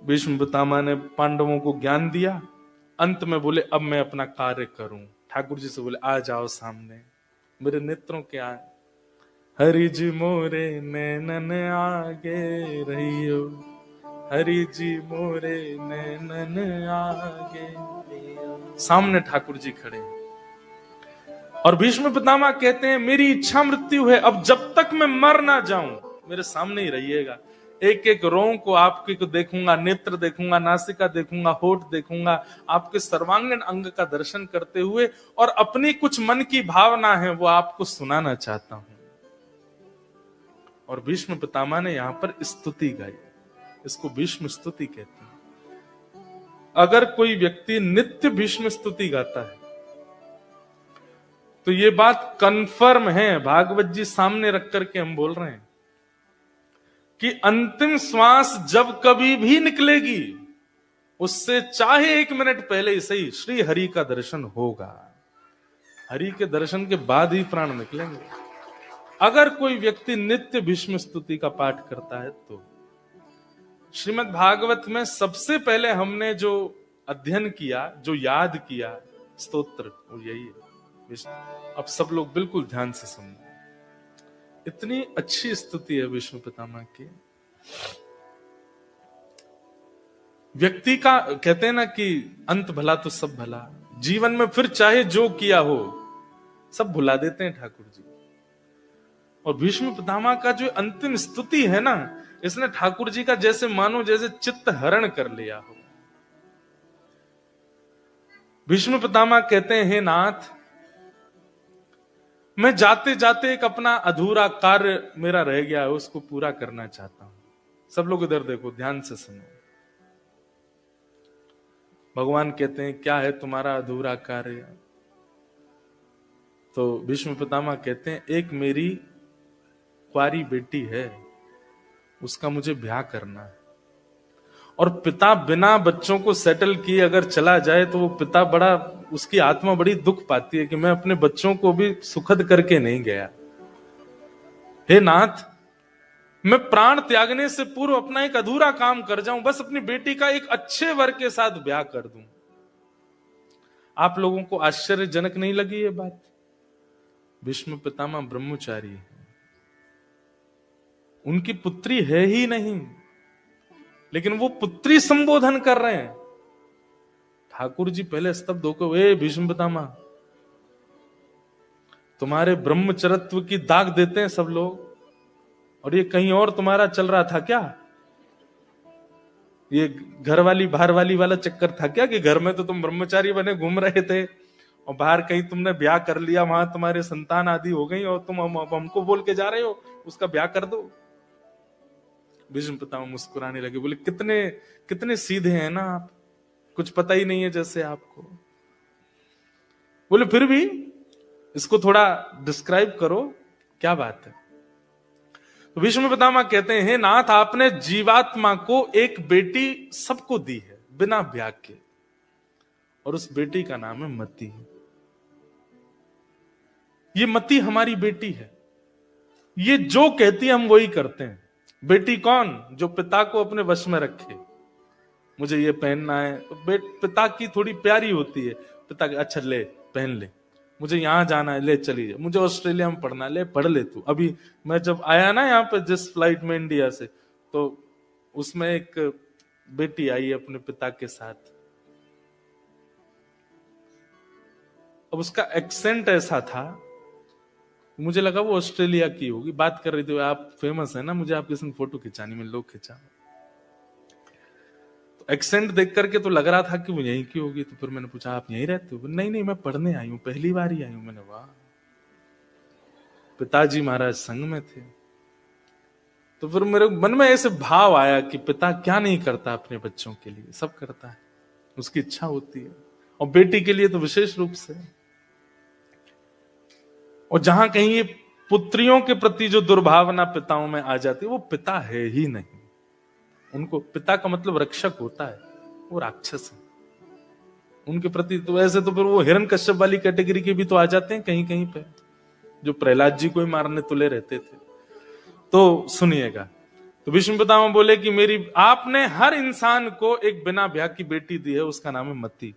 भीष्म पितामह ने पांडवों को ज्ञान दिया, अंत में बोले, अब मैं अपना कार्य करूं। ठाकुर जी से बोले, आ जाओ सामने, मेरे नेत्रों के आए। हरि जी मोरे नैनन आगे रहियो, हरि जी मोरे नैनन आगे। सामने ठाकुर जी खड़े और भीष्म पितामह कहते हैं, मेरी इच्छा मृत्यु है, अब जब तक मैं मर ना जाऊं मेरे सामने ही रहिएगा। एक एक रों को आपके को देखूंगा, नेत्र देखूंगा, नासिका देखूंगा, होठ देखूंगा, आपके सर्वांगीण अंग का दर्शन करते हुए, और अपनी कुछ मन की भावना है वो आपको सुनाना चाहता हूं। और भीष्म पितामह ने यहां पर स्तुति गाई, इसको भीष्म स्तुति कहते हैं। अगर कोई व्यक्ति नित्य भीष्म स्तुति गाता है तो ये बात कंफर्म है, भागवत जी सामने रख करके हम बोल रहे हैं कि अंतिम श्वास जब कभी भी निकलेगी उससे चाहे 1 मिनट पहले ही सही श्री हरि का दर्शन होगा। हरि के दर्शन के बाद ही प्राण निकलेंगे। अगर कोई व्यक्ति नित्य भीष्म स्तुति का पाठ करता है तो श्रीमद् भागवत में सबसे पहले हमने जो अध्ययन किया, जो याद किया स्तोत्र, वो यही है। अब सब लोग बिल्कुल ध्यान से सुनो, इतनी अच्छी स्तुति है विष्णु पितामह की। व्यक्ति का कहते हैं ना कि अंत भला तो सब भला, जीवन में फिर चाहे जो किया हो सब भुला देते हैं ठाकुर जी। और भीष्म पितामह का जो अंतिम स्तुति है ना, इसने ठाकुर जी का जैसे मानो जैसे चित्त हरण कर लिया हो। भीष्म पितामह कहते हैं, हे नाथ, मैं जाते जाते एक अपना अधूरा कार्य मेरा रह गया है, उसको पूरा करना चाहता हूं। सब लोग इधर देखो, ध्यान से सुनो। भगवान कहते हैं, क्या है तुम्हारा अधूरा कार्य? तो भीष्म पितामह कहते हैं, एक मेरी कुंवारी बेटी है, उसका मुझे ब्याह करना है। और पिता बिना बच्चों को सेटल किए अगर चला जाए तो वो पिता बड़ा, उसकी आत्मा बड़ी दुख पाती है कि मैं अपने बच्चों को भी सुखद करके नहीं गया। हे नाथ, मैं प्राण त्यागने से पूर्व अपना एक अधूरा काम कर जाऊं, बस अपनी बेटी का एक अच्छे वर के साथ ब्याह कर दूं। आप लोगों को आश्चर्यजनक नहीं लगी ये बात? भीष्म पितामह ब्रह्मचारी है, उनकी पुत्री है ही नहीं, लेकिन वो पुत्री संबोधन कर रहे हैं। ठाकुर जी पहले स्तब्ध होकर, ए भीष्म पितामह, तुम्हारे ब्रह्मचर्यत्व की दाग देते हैं सब लोग, और ये कहीं और तुम्हारा चल रहा था क्या? ये घर वाली बाहर वाली वाला चक्कर था क्या कि घर में तो तुम ब्रह्मचारी बने घूम रहे थे और बाहर कहीं तुमने ब्याह कर लिया, वहां तुम्हारे संतान आदि हो गई और तुम हमको बोल के जा रहे हो उसका ब्याह कर दो? भीष्म पितामह मुस्कुराने लगे, बोले, कितने कितने सीधे हैं ना आप, कुछ पता ही नहीं है जैसे आपको। बोले, फिर भी इसको थोड़ा डिस्क्राइब करो, क्या बात है? तो भीष्म पितामह कहते हैं, हे नाथ, आपने जीवात्मा को एक बेटी सबको दी है बिना ब्याह के, और उस बेटी का नाम है मति। ये मति हमारी बेटी है, ये जो कहती है हम वही करते हैं। बेटी कौन? जो पिता को अपने वश में रखे। मुझे ये पहनना है तो पिता की थोड़ी प्यारी होती है, पिता के अच्छा ले पहन ले, मुझे यहां जाना है ले चली जा, मुझे ऑस्ट्रेलिया में पढ़ना है ले पढ़ ले तू। अभी मैं जब आया ना यहाँ पे जिस फ्लाइट में इंडिया से, तो उसमें एक बेटी आई अपने पिता के साथ। अब उसका एक्सेंट ऐसा था, मुझे लगा वो ऑस्ट्रेलिया की होगी। बात कर रही थी, आप फेमस है ना, मुझे आपके संग फोटो खिंचानी में, लोग खिंचा। तो एक्सेंट देख करके तो लग रहा था कि वो यहीं की होगी। तो फिर मैंने पूछा, आप यहीं रहते हो? नहीं नहीं, मैं पढ़ने आई हूं, पहली बार ही आई हूं। मैंने, वाह, पिताजी महाराज संग में थे। तो फिर मेरे मन में ऐसे भाव आया कि पिता क्या नहीं करता अपने बच्चों के लिए, सब करता है, उसकी इच्छा होती है, और बेटी के लिए तो विशेष रूप से। और जहां कहीं ये पुत्रियों के प्रति जो दुर्भावना पिताओं में आ जाती है, वो पिता है ही नहीं। उनको पिता का मतलब रक्षक होता है, वो राक्षस है उनके प्रति। तो ऐसे तो फिर वो हिरण्यकश्यप वाली कैटेगरी के भी तो आ जाते हैं कहीं कहीं पे, जो प्रहलाद जी को ही मारने तुले रहते थे। तो सुनिएगा, तो भीष्म पितामह बोले कि मेरी, आपने हर इंसान को एक बिना ब्याह की बेटी दी है, उसका नाम है मति।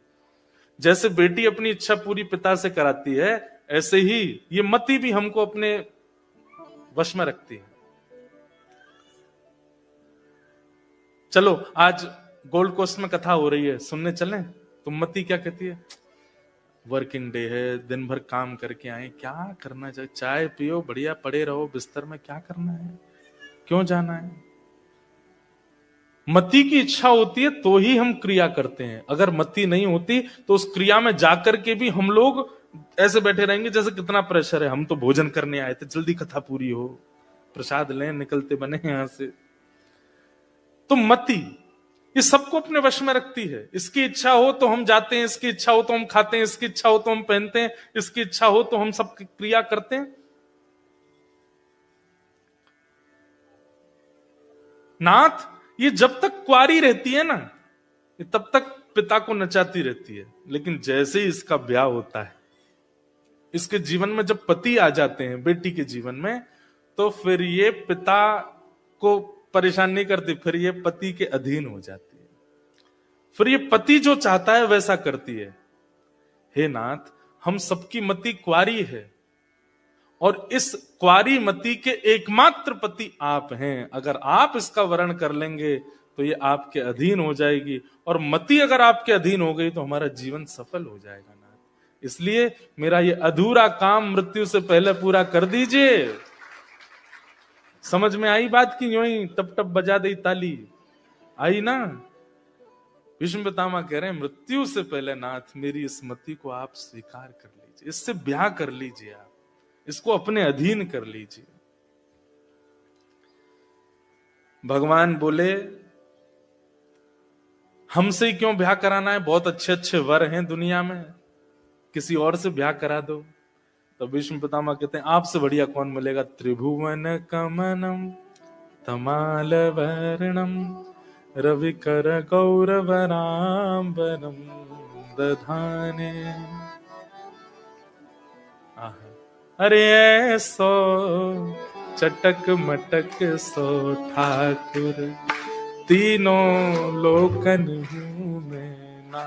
जैसे बेटी अपनी इच्छा पूरी पिता से कराती है, ऐसे ही ये मति भी हमको अपने वश में रखती है। चलो आज गोल्ड कोस्ट में कथा हो रही है, सुनने चलें? तो मति क्या कहती है, वर्किंग डे है, दिन भर काम करके आए, क्या करना चाहिए, चाय पियो, बढ़िया पड़े रहो बिस्तर में, क्या करना है, क्यों जाना है? मति की इच्छा होती है तो ही हम क्रिया करते हैं। अगर मति नहीं होती तो उस क्रिया में जाकर के भी हम लोग ऐसे बैठे रहेंगे जैसे कितना प्रेशर है, हम तो भोजन करने आए थे, जल्दी कथा पूरी हो, प्रसाद लें, निकलते बने यहां से। तो मति, ये सबको अपने वश में रखती है। इसकी इच्छा हो तो हम जाते हैं, इसकी इच्छा हो तो हम खाते हैं, इसकी इच्छा हो तो हम पहनते हैं, इसकी इच्छा हो तो हम सब क्रिया करते हैं। नाथ ये जब तक कुंवारी रहती है ना, ये तब तक पिता को नचाती रहती है, लेकिन जैसे ही इसका ब्याह होता है, इसके जीवन में जब पति आ जाते हैं बेटी के जीवन में, तो फिर ये पिता को परेशान नहीं करती, फिर ये पति के अधीन हो जाती है। फिर ये पति जो चाहता है वैसा करती है। हे नाथ, हम सबकी मति कुंवारी है और इस कुंवारी मति के एकमात्र पति आप हैं। अगर आप इसका वरण कर लेंगे तो ये आपके अधीन हो जाएगी, और मति अगर आपके अधीन हो गई तो हमारा जीवन सफल हो जाएगा नाथ। इसलिए मेरा ये अधूरा काम मृत्यु से पहले पूरा कर दीजिए। समझ में आई बात की? यूं ही टप टप बजा दी ताली, आई ना? भीष्म पितामह कह रहे हैं मृत्यु से पहले नाथ मेरी इस मति को आप स्वीकार कर लीजिए, इससे ब्याह कर लीजिए, आप इसको अपने अधीन कर लीजिए। भगवान बोले हमसे ही क्यों ब्याह कराना है, बहुत अच्छे अच्छे वर हैं दुनिया में, किसी और से ब्याह करा दो। तो भीष्म पितामह कहते हैं आपसे बढ़िया कौन मिलेगा? त्रिभुवन कमनम तमाल वर्णम रविकर गौरवराम्बरम दधाने। अरे ऐसो चटक मटक सो ठाकुर, तीनों लोकन हूं मैं ना।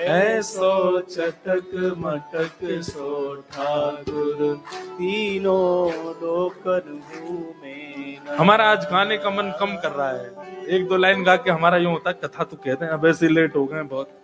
ऐसो चटक मटक सो ठाकुर, तीनों लोकन हूँ मैं ना। हमारा आज गाने का मन कम कर रहा है, एक दो लाइन गा के हमारा यूं होता है कथा तो कहते हैं, अब ऐसे लेट हो गए बहुत।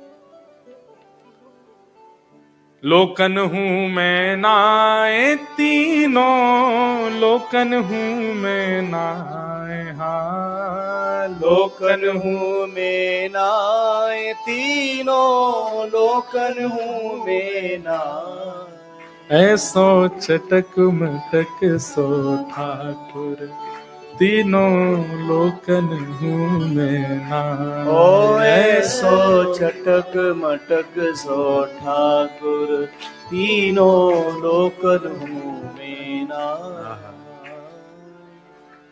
लोकन हूं मैं नाए, तीनों लोकन हूं मैं नाए। हाँ लोकन हूँ मैं नाए, तीनों लोकन हूँ मैं नाए। ऐसो चटक मटक सो ठाकुर, तीनों लोकन हूं मैं नाए। ओ ऐसो चटक मटक सो ठाकुर, तीनों लोकन हूँ मैं नाए।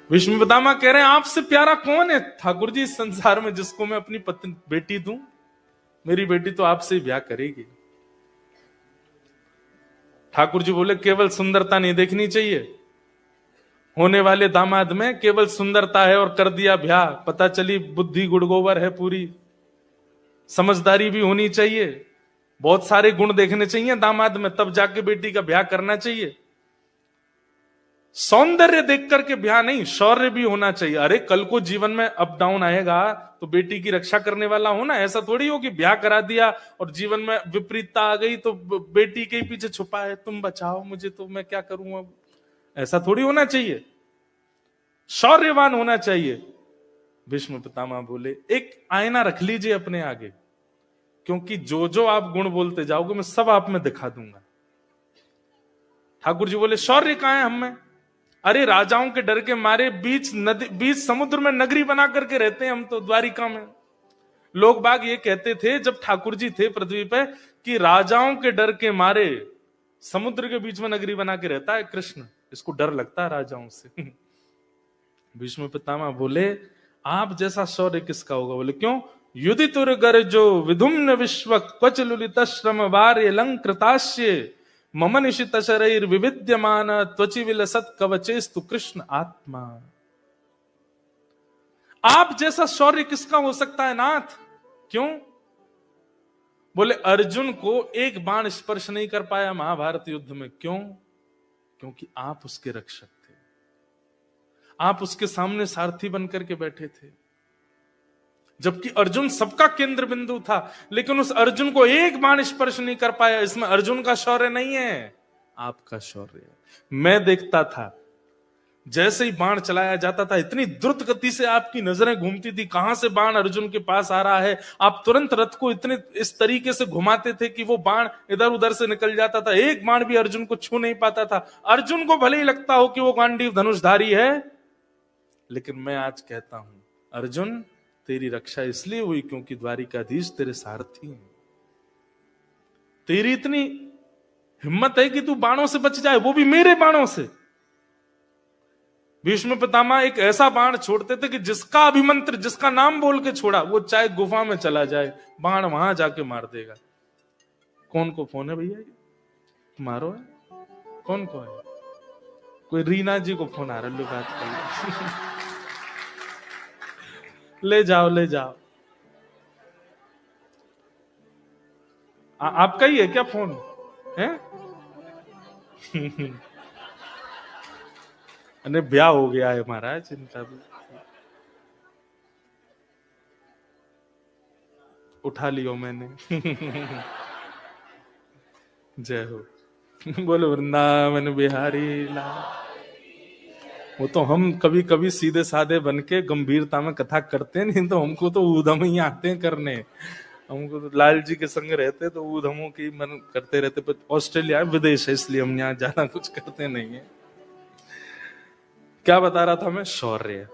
विष्णु पितामह कह रहे हैं आपसे प्यारा कौन है ठाकुर जी इस संसार में, जिसको मैं अपनी पत्नी बेटी दूं? मेरी बेटी तो आपसे ही ब्याह करेगी। ठाकुर जी बोले केवल सुंदरता नहीं देखनी चाहिए, होने वाले दामाद में केवल सुंदरता है और कर दिया ब्याह, पता चली बुद्धि गुड़गोबर है पूरी, समझदारी भी होनी चाहिए, बहुत सारे गुण देखने चाहिए दामाद में, तब जाके बेटी का ब्याह करना चाहिए। सौंदर्य देख करके ब्याह नहीं, शौर्य भी होना चाहिए। अरे कल को जीवन में अप डाउन आएगा तो बेटी की रक्षा करने वाला हो ना, ऐसा थोड़ी हो कि ब्याह करा दिया और जीवन में विपरीतता आ गई तो बेटी के ही पीछे छुपा है, तुम बचाओ मुझे तो मैं क्या करूं अब, ऐसा थोड़ी होना चाहिए। शौर्यवान होना चाहिए। भीष्म पितामह बोले एक आईना रख लीजिए अपने आगे, क्योंकि जो जो आप गुण बोलते जाओगे मैं सब आप में दिखा दूंगा। ठाकुर जी बोले शौर्य कहां है हम में? अरे राजाओं के डर के मारे बीच नदी, बीच समुद्र में नगरी बना करके रहते हैं हम तो, द्वारिका में। लोग बाग ये कहते थे जब ठाकुर जी थे पृथ्वी पे कि राजाओं के डर के मारे समुद्र के बीच में नगरी बना के रहता है कृष्ण, इसको डर लगता है राजाओं से। भीष्म पितामह बोले आप जैसा शौर्य किसका होगा? बोले क्यों? युधितुर गर्जो विधुम्न विश्व क्वच लुलित श्रम वार्य लंकृताश्य मम निशित शरीर विविद्यमान त्वचि विलसत कवचेस्तु कृष्ण आत्मा। आप जैसा शौर्य किसका हो सकता है नाथ? क्यों? बोले अर्जुन को एक बाण स्पर्श नहीं कर पाया महाभारत युद्ध में। क्यों? क्योंकि आप उसके रक्षक थे, आप उसके सामने सारथी बनकर के बैठे थे, जबकि अर्जुन सबका केंद्र बिंदु था, लेकिन उस अर्जुन को एक बाण स्पर्श नहीं कर पाया। इसमें अर्जुन का शौर्य नहीं है, आपका शौर्य है। मैं देखता था जैसे ही बाण चलाया जाता था इतनी द्रुत गति से आपकी नजरें घूमती थी, कहां से बाण अर्जुन के पास आ रहा है। आप तुरंत रथ को इतने इस तरीके से घुमाते थे कि वो बाण इधर उधर से निकल जाता था, एक बाण भी अर्जुन को छू नहीं पाता था। अर्जुन को भले ही लगता हो कि वो गांडीव धनुषधारी है, लेकिन मैं आज कहता हूं अर्जुन तेरी रक्षा इसलिए हुई क्योंकि द्वारिकाधीश तेरे सारथी हैं। तेरी इतनी हिम्मत है कि तू बाणों से बच जाए, वो भी मेरे बाणों से। भीष्म पितामह एक ऐसा बाण छोड़ते थे कि जिसका अभिमंत्र, जिसका नाम बोल के छोड़ा, वो चाहे गुफा में चला जाए, बाण वहां जाके मार देगा। कौन को फोन है भैया? तुम्हारो है? कौन को है? कोई रीना जी को फोन आ रहा, लो बात कर ले जाओ ले जाओ। आपका ही है क्या फोन है? अरे ब्याह हो गया है महाराज इनका भी। उठा लियो मैंने। जय हो। बोलो वृंदावन बिहारी लाल। वो तो हम कभी कभी सीधे साधे बन के गंभीरता में कथा करते नहीं, तो हमको तो ऊधम ही आते हैं करने। हमको तो लाल जी के संग रहते तो ऊधमों की मन करते रहते, पर ऑस्ट्रेलिया विदेश है इसलिए हम यहाँ ज्यादा कुछ करते नहीं है। क्या बता रहा था मैं? शौर्य।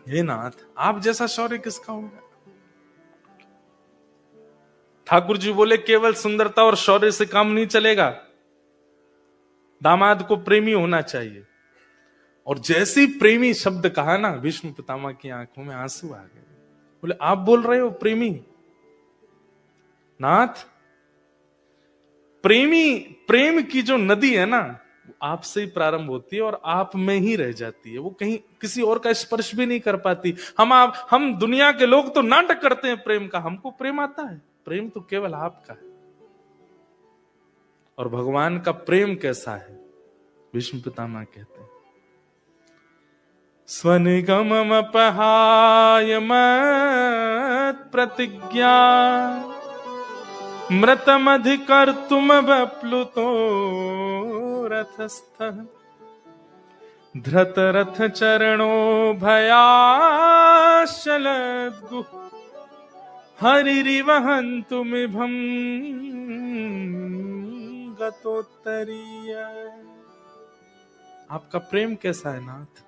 हे नाथ, आप जैसा शौर्य किसका होगा? ठाकुर जी बोले केवल सुंदरता और शौर्य से काम नहीं चलेगा, दामाद को प्रेमी होना चाहिए। और जैसे ही प्रेमी शब्द कहा ना, भीष्म पितामह की आंखों में आंसू आ गए। बोले आप बोल रहे हो प्रेमी? नाथ, प्रेम की जो नदी है ना, आपसे ही प्रारंभ होती है और आप में ही रह जाती है, वो कहीं किसी और का स्पर्श भी नहीं कर पाती। हम दुनिया के लोग तो नाटक करते हैं प्रेम का, हमको प्रेम आता है। प्रेम तो केवल आपका है। और भगवान का प्रेम कैसा है? भीष्म पितामह कहते हैं, स्वनिगममपहाय मत् प्रतिज्ञा मृतमधिकर्तुम बप्लुतो रथस्थः धृतरथ चरणो भयाशलद्गुः हरिरिवहन्तुमिभं गतोत्तरीय। आपका प्रेम कैसा है नाथ?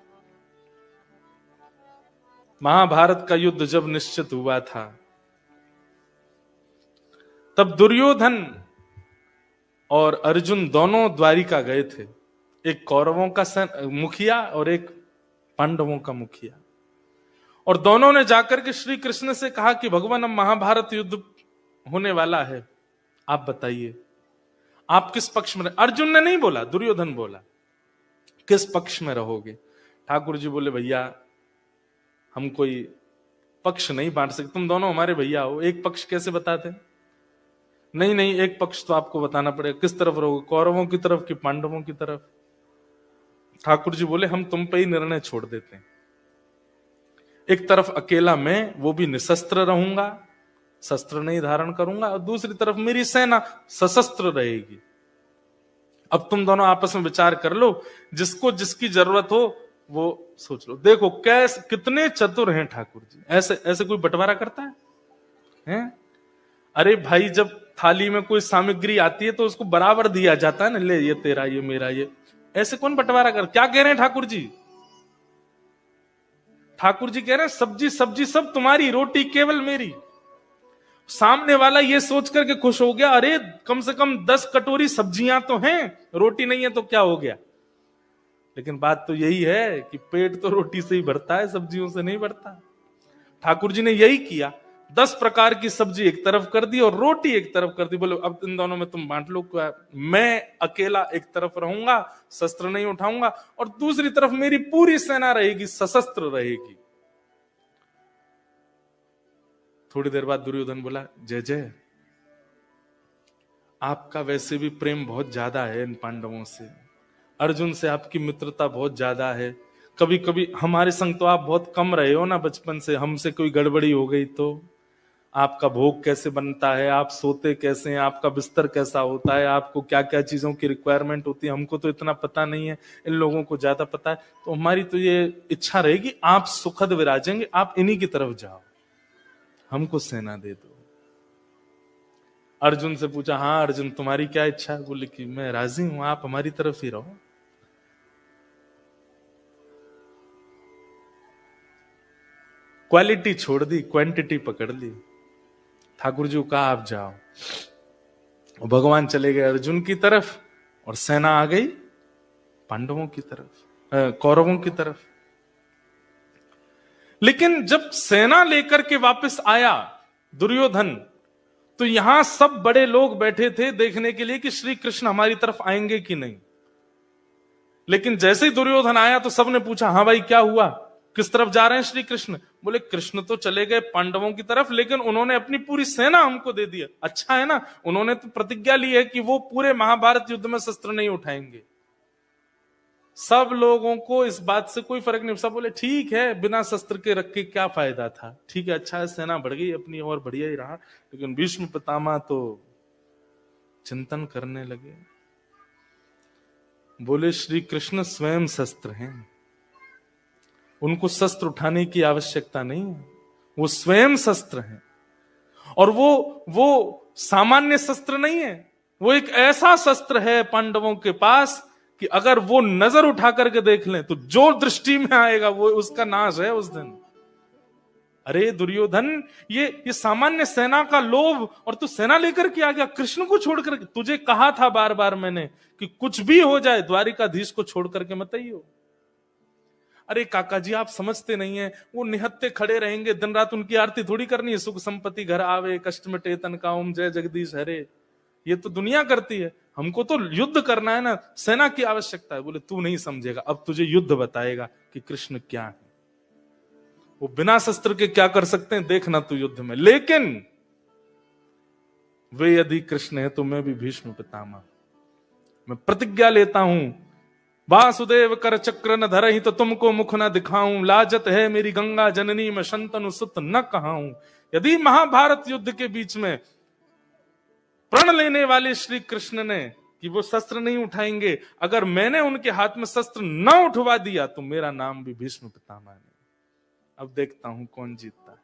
महाभारत का युद्ध जब निश्चित हुआ था, तब दुर्योधन और अर्जुन दोनों द्वारिका गए थे। एक कौरवों का मुखिया और एक पांडवों का मुखिया। और दोनों ने जाकर के श्री कृष्ण से कहा कि भगवान, अब महाभारत युद्ध होने वाला है, आप बताइए आप किस पक्ष में? अर्जुन ने नहीं बोला, दुर्योधन बोला, किस पक्ष में रहोगे? ठाकुर जी बोले, भैया हम कोई पक्ष नहीं बांट सकते, तुम दोनों हमारे भैया हो, एक पक्ष कैसे बताते? नहीं नहीं, एक पक्ष तो आपको बताना पड़ेगा। किस तरफ रहोगे, कौरवों की तरफ कि पांडवों की तरफ? ठाकुर जी बोले, हम तुम पे ही निर्णय छोड़ देते हैं। एक तरफ अकेला मैं, वो भी निशस्त्र रहूंगा, शस्त्र नहीं धारण करूंगा, और दूसरी तरफ मेरी सेना सशस्त्र रहेगी। अब तुम दोनों आपस में विचार कर लो, जिसको जिसकी जरूरत हो वो सोच लो। देखो कैसे कितने चतुर हैं ठाकुर जी। ऐसे ऐसे कोई बंटवारा करता है? अरे भाई, जब थाली में कोई सामग्री आती है तो उसको बराबर दिया जाता है ना, ले ये तेरा, ये मेरा, ये। ऐसे कौन बंटवारा कर? क्या कह रहे हैं ठाकुर जी? ठाकुर जी कह रहे हैं सब्जी सब्जी सब तुम्हारी, रोटी केवल मेरी। सामने वाला ये सोच करके खुश हो गया, अरे कम से कम 10 कटोरी सब्जियां तो हैं, रोटी नहीं है तो क्या हो गया। लेकिन बात तो यही है कि पेट तो रोटी से ही भरता है, सब्जियों से नहीं भरता। ठाकुर जी ने यही किया, 10 प्रकार की सब्जी एक तरफ कर दी और रोटी एक तरफ कर दी। बोले अब इन दोनों में तुम बांट लो। मैं अकेला एक तरफ रहूंगा, शस्त्र नहीं उठाऊंगा, और दूसरी तरफ मेरी पूरी सेना रहेगी, सशस्त्र रहेगी। थोड़ी देर बाद दुर्योधन बोला, जय जय, आपका वैसे भी प्रेम बहुत ज्यादा है इन पांडवों से, अर्जुन से आपकी मित्रता बहुत ज्यादा है। कभी कभी हमारे संग तो आप बहुत कम रहे हो ना बचपन से, हमसे कोई गड़बड़ी हो गई तो आपका भोग कैसे बनता है, आप सोते कैसे हैं, आपका बिस्तर कैसा होता है, आपको क्या क्या चीजों की रिक्वायरमेंट होती है, हमको तो इतना पता नहीं है, इन लोगों को ज्यादा पता है। तो हमारी तो ये इच्छा रहेगी, आप सुखद विराजेंगे, आप इन्हीं की तरफ जाओ, हमको सेना दे दो। अर्जुन से पूछा, हाँ अर्जुन तुम्हारी क्या इच्छा है? बोले कि मैं राजी हूं, आप हमारी तरफ ही रहो। क्वालिटी छोड़ दी, क्वांटिटी पकड़ ली। ठाकुर जी को कहा आप जाओ। और भगवान चले गए अर्जुन की तरफ और सेना आ गई पांडवों की तरफ, कौरवों की तरफ। लेकिन जब सेना लेकर के वापस आया दुर्योधन, तो यहां सब बड़े लोग बैठे थे देखने के लिए कि श्री कृष्ण हमारी तरफ आएंगे कि नहीं। लेकिन जैसे ही दुर्योधन आया तो सबने पूछा, हाँ भाई क्या हुआ, किस तरफ जा रहे हैं श्री कृष्ण? बोले कृष्ण तो चले गए पांडवों की तरफ, लेकिन उन्होंने अपनी पूरी सेना हमको दे दी। अच्छा है ना, उन्होंने तो प्रतिज्ञा ली है कि वो पूरे महाभारत युद्ध में शस्त्र नहीं उठाएंगे। सब लोगों को इस बात से कोई फर्क नहीं। सब बोले ठीक है, बिना शस्त्र के रख के क्या फायदा था, ठीक है, अच्छा है, सेना बढ़ गई अपनी और बढ़िया ही रहा। लेकिन भीष्म पितामह तो चिंतन करने लगे। बोले श्री कृष्ण स्वयं शस्त्र हैं, उनको शस्त्र उठाने की आवश्यकता नहीं है, वो स्वयं शस्त्र हैं। और वो सामान्य शस्त्र नहीं है, वो एक ऐसा शस्त्र है पांडवों के पास कि अगर वो नजर उठा करके देख लें तो जो दृष्टि में आएगा वो उसका नाश है उस दिन। अरे दुर्योधन, ये सामान्य सेना का लोभ, और तू सेना लेकर के आ गया कृष्ण को छोड़ करके। तुझे कहा था बार बार मैंने कि कुछ भी हो जाए द्वारिकाधीश को छोड़ करके मत आइयो। अरे काका जी आप समझते नहीं है, वो निहत्ते खड़े रहेंगे दिन रात, उनकी आरती थोड़ी करनी है। सुख संपत्ति घर आवे, कष्ट मिटे तन का, ओम जय जगदीश हरे, ये तो दुनिया करती है। हमको तो युद्ध करना है ना, सेना की आवश्यकता है। बोले तू नहीं समझेगा, अब तुझे युद्ध बताएगा कि कृष्ण क्या है, वो बिना शस्त्र के क्या कर सकते हैं, देखना तू युद्ध में। लेकिन वे यदि कृष्ण है तो मैं भी भीष्म पितामह, मैं प्रतिज्ञा लेता हूं, वासुदेव कर चक्र न धरहि तो तुमको मुख न दिखाऊं, लाजत है मेरी गंगा जननी में शंतनु सुत न कहाऊं। यदि महाभारत युद्ध के बीच में प्रण लेने वाले श्री कृष्ण ने कि वो शस्त्र नहीं उठाएंगे, अगर मैंने उनके हाथ में शस्त्र न उठवा दिया तो मेरा नाम भी भीष्म पितामह नहीं। अब देखता हूं कौन जीतता है।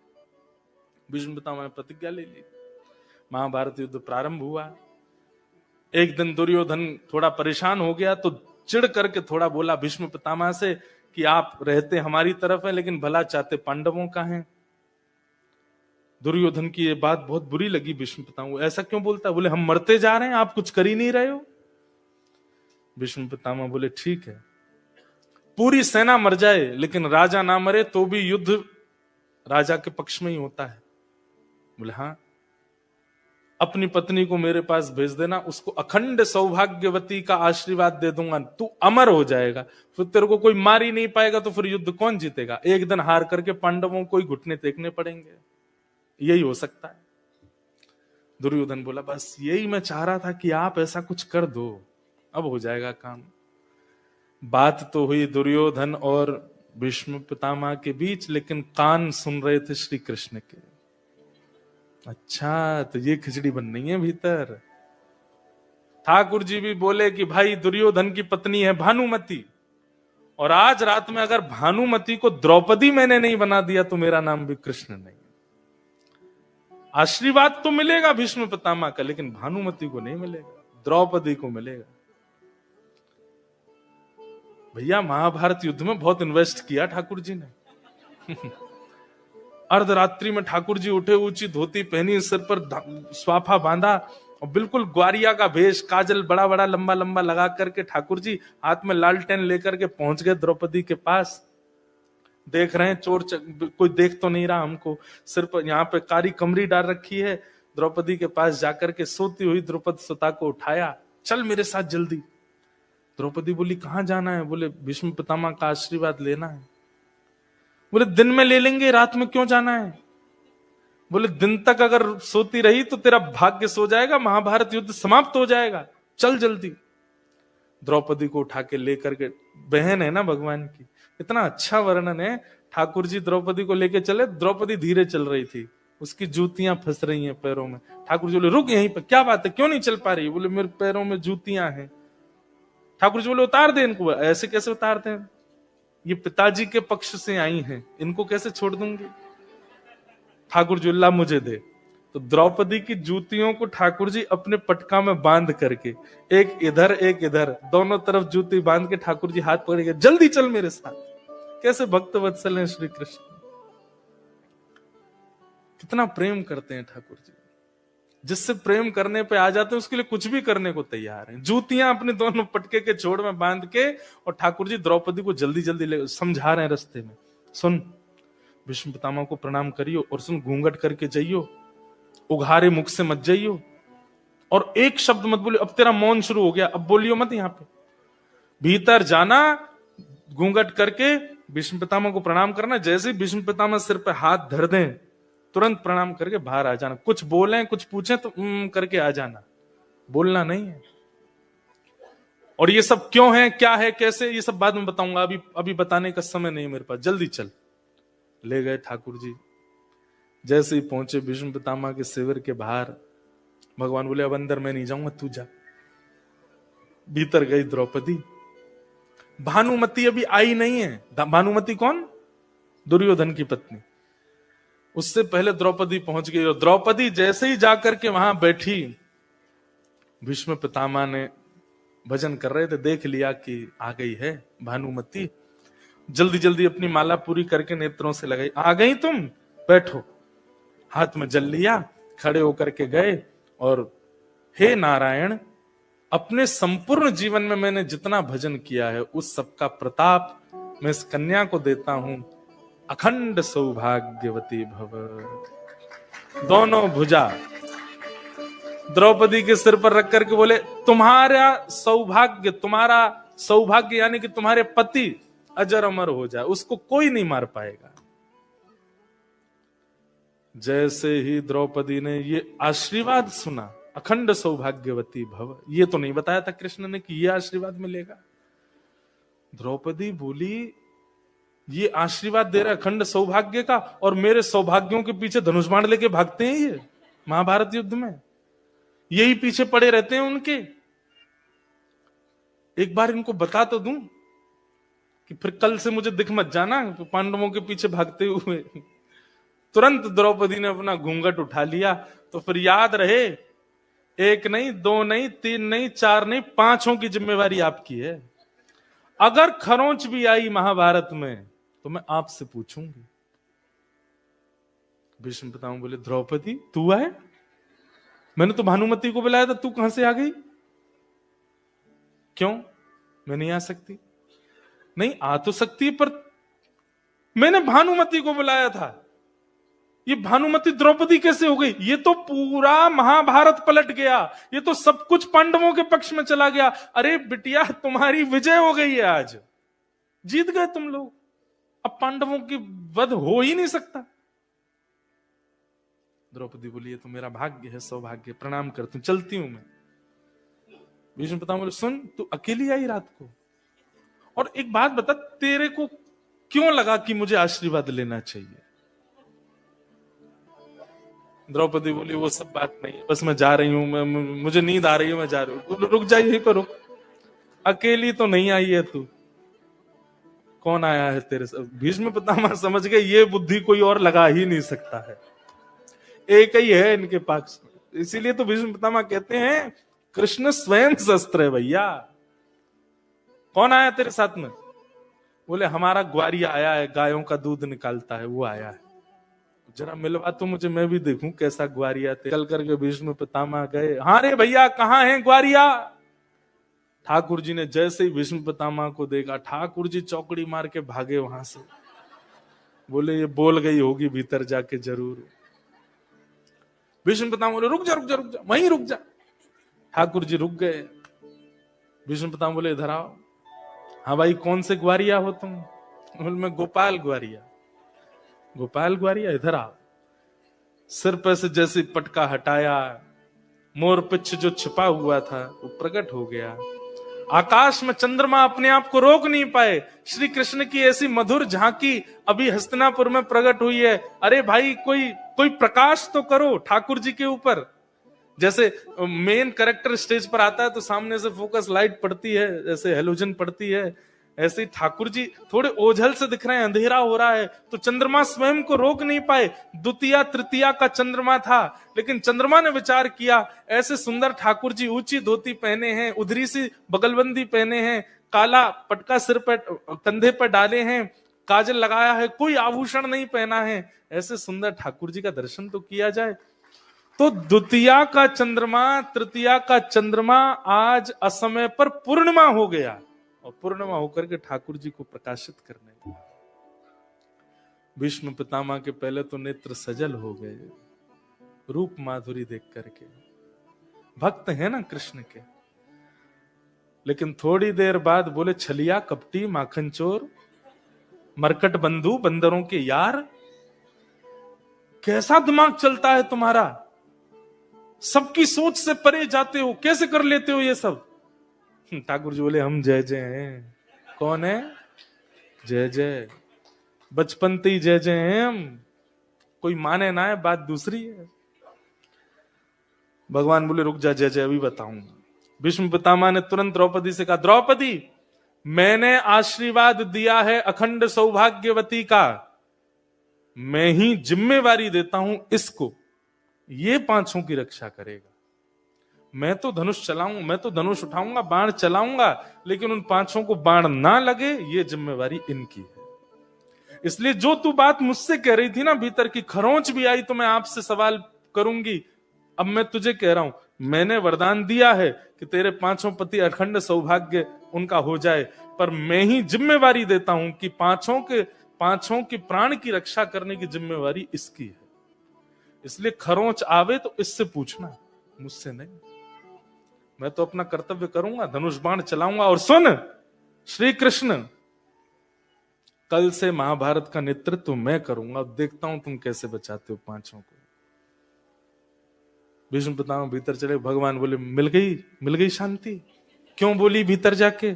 भीष्म पितामह ने प्रतिज्ञा ले ली। महाभारत युद्ध प्रारंभ हुआ। एक दिन दुर्योधन थोड़ा परेशान हो गया तो चिढ़ करके थोड़ा बोला भीष्म पितामह से कि आप रहते हमारी तरफ है लेकिन भला चाहते पांडवों का है। दुर्योधन की ये बात बहुत बुरी लगी भीष्म पितामह। ऐसा क्यों बोलता? बोले हम मरते जा रहे हैं, आप कुछ कर ही नहीं रहे हो। भीष्म पितामह बोले ठीक है, पूरी सेना मर जाए लेकिन राजा ना मरे तो भी युद्ध राजा के पक्ष में ही होता है। बोले हाँ, अपनी पत्नी को मेरे पास भेज देना, उसको अखंड सौभाग्यवती का आशीर्वाद दे दूंगा, तू अमर हो जाएगा, फिर तेरे को कोई मार ही नहीं पाएगा तो फिर युद्ध कौन जीतेगा? एक दिन हार करके पांडवों को ही घुटने टेकने पड़ेंगे, यही हो सकता है। दुर्योधन बोला बस यही मैं चाह रहा था कि आप ऐसा कुछ कर दो, अब हो जाएगा काम। बात तो हुई दुर्योधन और भीष्म पितामह के बीच, लेकिन कान सुन रहे थे श्री कृष्ण के। अच्छा तो ये खिचड़ी बननी है भीतर। ठाकुर जी भी बोले कि भाई दुर्योधन की पत्नी है भानुमति, और आज रात में अगर भानुमति को द्रौपदी मैंने नहीं बना दिया तो मेरा नाम भी कृष्ण नहीं। आशीर्वाद तो मिलेगा भीष्म पितामह का, लेकिन भानुमति को नहीं मिलेगा, द्रौपदी को मिलेगा। भैया महाभारत युद्ध में बहुत इन्वेस्ट किया ठाकुर जी ने। अर्धरात्रि में ठाकुर जी उठे, ऊंची धोती पहनी, सिर पर स्वाफा बांधा और बिल्कुल ग्वारिया का भेष, काजल बड़ा बड़ा लंबा लंबा लगा करके ठाकुर जी हाथ में लालटेन लेकर के पहुंच गए द्रौपदी के पास। देख रहे हैं चोर कोई देख तो नहीं रहा हमको, सिर पर यहाँ पे कारी कमरी डाल रखी है। द्रौपदी के पास जाकर के सोती हुई द्रौपदी सुता को उठाया, चल मेरे साथ जल्दी। द्रौपदी बोली कहां जाना है? बोले भीष्म पितामह का आशीर्वाद लेना है। बोले दिन में ले लेंगे, रात में क्यों जाना है? बोले दिन तक अगर सोती रही तो तेरा भाग्य सो जाएगा, महाभारत युद्ध समाप्त हो जाएगा, चल जल्दी। द्रौपदी को उठा के लेकर के, बहन है ना भगवान की, इतना अच्छा वर्णन है। ठाकुर जी द्रौपदी को लेके चले, द्रौपदी धीरे चल रही थी, उसकी जूतियां फंस रही हैं पैरों में। ठाकुर जी बोले रुक यहीं पर, क्या बात है क्यों नहीं चल पा रही? बोले मेरे पैरों में जूतियां हैं। ठाकुर जी बोले उतार दे इनको। ऐसे कैसे उतारते हैं? ये पिताजी के पक्ष से आई हैं, इनको कैसे छोड़ दूंगी? ठाकुर जी अल्लाह मुझे दे। तो द्रौपदी की जूतियों को ठाकुर जी अपने पटका में बांध करके, एक इधर एक इधर, दोनों तरफ जूती बांध के ठाकुर जी हाथ पकड़ के जल्दी चल मेरे साथ। कैसे भक्त वत्सल हैं श्री कृष्ण। कितना प्रेम करते हैं ठाकुर जी। जिससे प्रेम करने पे आ जाते हैं उसके लिए कुछ भी करने को तैयार हैं। जूतियां अपने दोनों पटके के छोड़ में बांध के, और ठाकुर जी द्रौपदी को जल्दी जल्दी समझा रहे हैं रास्ते में, सुन भीष्म पितामह को प्रणाम करियो, और सुन घूंघट करके जाइयो, उघारे मुख से मत जाइयो, और एक शब्द मत बोलियो। अब तेरा मौन शुरू हो गया, अब बोलियो मत। यहाँ पे भीतर जाना, घूंघट करके भीष्म पितामह को प्रणाम करना। जैसे ही भीष्म पितामह सिर पे हाथ धर दें, तुरंत प्रणाम करके बाहर आ जाना। कुछ बोलें, कुछ पूछें तो करके आ जाना, बोलना नहीं है। और ये सब क्यों है, क्या है, कैसे, ये सब बाद में बताऊंगा, अभी बताने का समय नहीं मेरे पास। जल्दी चल। ले गए ठाकुर जी। जैसे ही पहुंचे भीष्म पितामह के शिविर के बाहर, भगवान बोले अब अंदर मैं नहीं जाऊंगा, तू जा। भीतर गई द्रौपदी। भानुमति अभी आई नहीं है। भानुमति कौन? दुर्योधन की पत्नी। उससे पहले द्रौपदी पहुंच गई, और द्रौपदी जैसे ही जाकर के वहां बैठी, भीष्म पितामह ने भजन कर रहे थे, देख लिया कि आ गई है भानुमति। जल्दी जल्दी अपनी माला पूरी करके नेत्रों से लगाई। आ गई तुम, बैठो। हाथ में जल लिया, खड़े होकर के गए, और हे नारायण, अपने संपूर्ण जीवन में मैंने जितना भजन किया है उस सबका प्रताप मैं इस कन्या को देता हूं। अखंड सौभाग्यवती भव। दोनों भुजा द्रौपदी के सिर पर रख करके बोले, तुम्हारा सौभाग्य यानी कि तुम्हारे पति अजर अमर हो जाए, उसको कोई नहीं मार पाएगा। जैसे ही द्रौपदी ने ये आशीर्वाद सुना, अखंड सौभाग्यवती भव, ये तो नहीं बताया था कृष्ण ने कि ये आशीर्वाद मिलेगा। द्रौपदी बोली, ये आशीर्वाद दे रहा है अखंड सौभाग्य का, और मेरे सौभाग्यों के पीछे धनुष बाण लेके भागते हैं ये महाभारत युद्ध में, यही पीछे पड़े रहते हैं उनके। एक बार इनको बता तो दूं कि फिर कल से मुझे दिख मत जाना पांडवों के पीछे भागते हुए। तुरंत द्रौपदी ने अपना घूंघट उठा लिया। तो फिर याद रहे, एक नहीं, दो नहीं, तीन नहीं, चार नहीं, पांचों की जिम्मेवारी आपकी है। अगर खरोंच भी आई महाभारत में तो मैं आपसे पूछूंगी। भीष्म पितामह बोले, द्रौपदी तू आए? मैंने तो भानुमति को बुलाया था, तू कहां से आ गई? क्यों, मैं नहीं आ सकती? नहीं, आ तो सकती है, पर मैंने भानुमति को बुलाया था। ये भानुमति द्रौपदी कैसे हो गई? ये तो पूरा महाभारत पलट गया, ये तो सब कुछ पांडवों के पक्ष में चला गया। अरे बिटिया, तुम्हारी विजय हो गई है, आज जीत गए तुम लोग, अब पांडवों की वध हो ही नहीं सकता। द्रौपदी बोली, ये तो मेरा भाग्य है, सौभाग्य, प्रणाम करती हूं, चलती हूं मैं। भीष्म पितामह बोले, सुन, तू अकेली आई रात को, और एक बात बता, तेरे को क्यों लगा कि मुझे आशीर्वाद लेना चाहिए? द्रौपदी बोली, वो सब बात नहीं, बस मैं जा रही हूं, मुझे नींद आ रही है, मैं जा रही हूं। रुक जा, यहीं पर रुक, अकेली तो नहीं आई है तू, कौन आया है तेरे साथ? भीष्म पितामह समझ गए ये बुद्धि कोई और लगा ही नहीं सकता है, एक ही है इनके पास। इसीलिए तो भीष्म पितामह कहते हैं कृष्ण स्वयं शस्त्र है भैया। कौन आया तेरे साथ में? बोले, हमारा ग्वारिया आया है, गायों का दूध निकालता है, वो आया है। जरा मिलवा तो मुझे, मैं भी देखूं कैसा ग्वारिया। चल करके भीष्म पितामह गए। हाँ रे भैया, कहाँ है ग्वारिया? ठाकुर जी ने जैसे ही भीष्म पितामह को देखा, ठाकुर जी चौकड़ी मार के भागे वहां से। बोले, ये बोल गई होगी भीतर जाके जरूर। भीष्म पितामह बोले, रुक जा रुक जा रुक जा, वहीं रुक जा। ठाकुर जी रुक गए। भीष्म पितामह बोले, इधर आओ। हाँ भाई, कौन से ग्वारिया हो तुम? बोले, मैं गोपाल ग्वारिया। गोपाल ग्वारिया, इधर आओ। सिर पर से जैसे पटका हटाया, मोर पिच्छ जो छिपा हुआ था वो प्रकट हो गया। आकाश में चंद्रमा अपने आप को रोक नहीं पाए। श्री कृष्ण की ऐसी मधुर झांकी अभी हस्तिनापुर में प्रकट हुई है। अरे भाई, कोई प्रकाश तो करो ठाकुर जी के ऊपर। जैसे मेन कैरेक्टर स्टेज पर आता है तो सामने से फोकस लाइट पड़ती है, जैसे हेलोजन पड़ती है, ऐसे ही ठाकुर जी थोड़े ओझल से दिख रहे हैं, अंधेरा हो रहा है, तो चंद्रमा स्वयं को रोक नहीं पाए। द्वितीया तृतीया का चंद्रमा था, लेकिन चंद्रमा ने विचार किया, ऐसे सुंदर ठाकुर जी ऊंची धोती पहने हैं, उधरी सी बगलबंदी पहने हैं, काला पटका सिर पर कंधे पर डाले हैं, काजल लगाया है, कोई आभूषण नहीं पहना है, ऐसे सुंदर ठाकुर जी का दर्शन तो किया जाए। तो द्वितीया का चंद्रमा, तृतीया का चंद्रमा आज असमय पर पूर्णिमा हो गया, और पूर्णिमा होकर के ठाकुर जी को प्रकाशित करने लगा। भीष्म पितामह के पहले तो नेत्र सजल हो गए रूप माधुरी देख करके, भक्त है ना कृष्ण के। लेकिन थोड़ी देर बाद बोले, छलिया कपटी माखन चोर, मरकट बंधु बंदरों के यार, कैसा दिमाग चलता है तुम्हारा, सबकी सोच से परे जाते हो, कैसे कर लेते हो ये सब। ठाकुर जी बोले, हम जय जय हैं। कौन है? जय जय, बचपन से ही जय जय हैं हम, कोई माने ना है बात दूसरी है। भगवान बोले, रुक जा जय जय, अभी बताऊंगा। भीष्म पितामह ने तुरंत द्रौपदी से कहा, द्रौपदी मैंने आशीर्वाद दिया है अखंड सौभाग्यवती का, मैं ही जिम्मेवारी देता हूं इसको, ये पांचों की रक्षा करेगा। मैं तो धनुष चलाऊंगा, मैं तो धनुष उठाऊंगा, बाण चलाऊंगा, लेकिन उन पांचों को बाण ना लगे ये जिम्मेवारी इनकी है। इसलिए जो तू बात मुझसे कह रही थी ना भीतर की, खरोंच भी आई तो मैं आपसे सवाल करूंगी, अब मैं तुझे कह रहा हूं, मैंने वरदान दिया है कि तेरे पांचों पति अखंड सौभाग्य उनका हो जाए, पर मैं ही जिम्मेवारी देता हूं कि पांचों के प्राण की रक्षा करने की जिम्मेवारी इसकी है। इसलिए खरोंच आवे तो इससे पूछना, मुझसे नहीं। मैं तो अपना कर्तव्य करूंगा, धनुष बाण चलाऊंगा। और सुन श्री कृष्ण, कल से महाभारत का नेतृत्व मैं करूंगा, देखता हूं तुम कैसे बचाते हो पांचों को। भीष्म पितामह भीतर चले, भगवान बोले, मिल गई शांति। क्यों बोली भीतर जाके?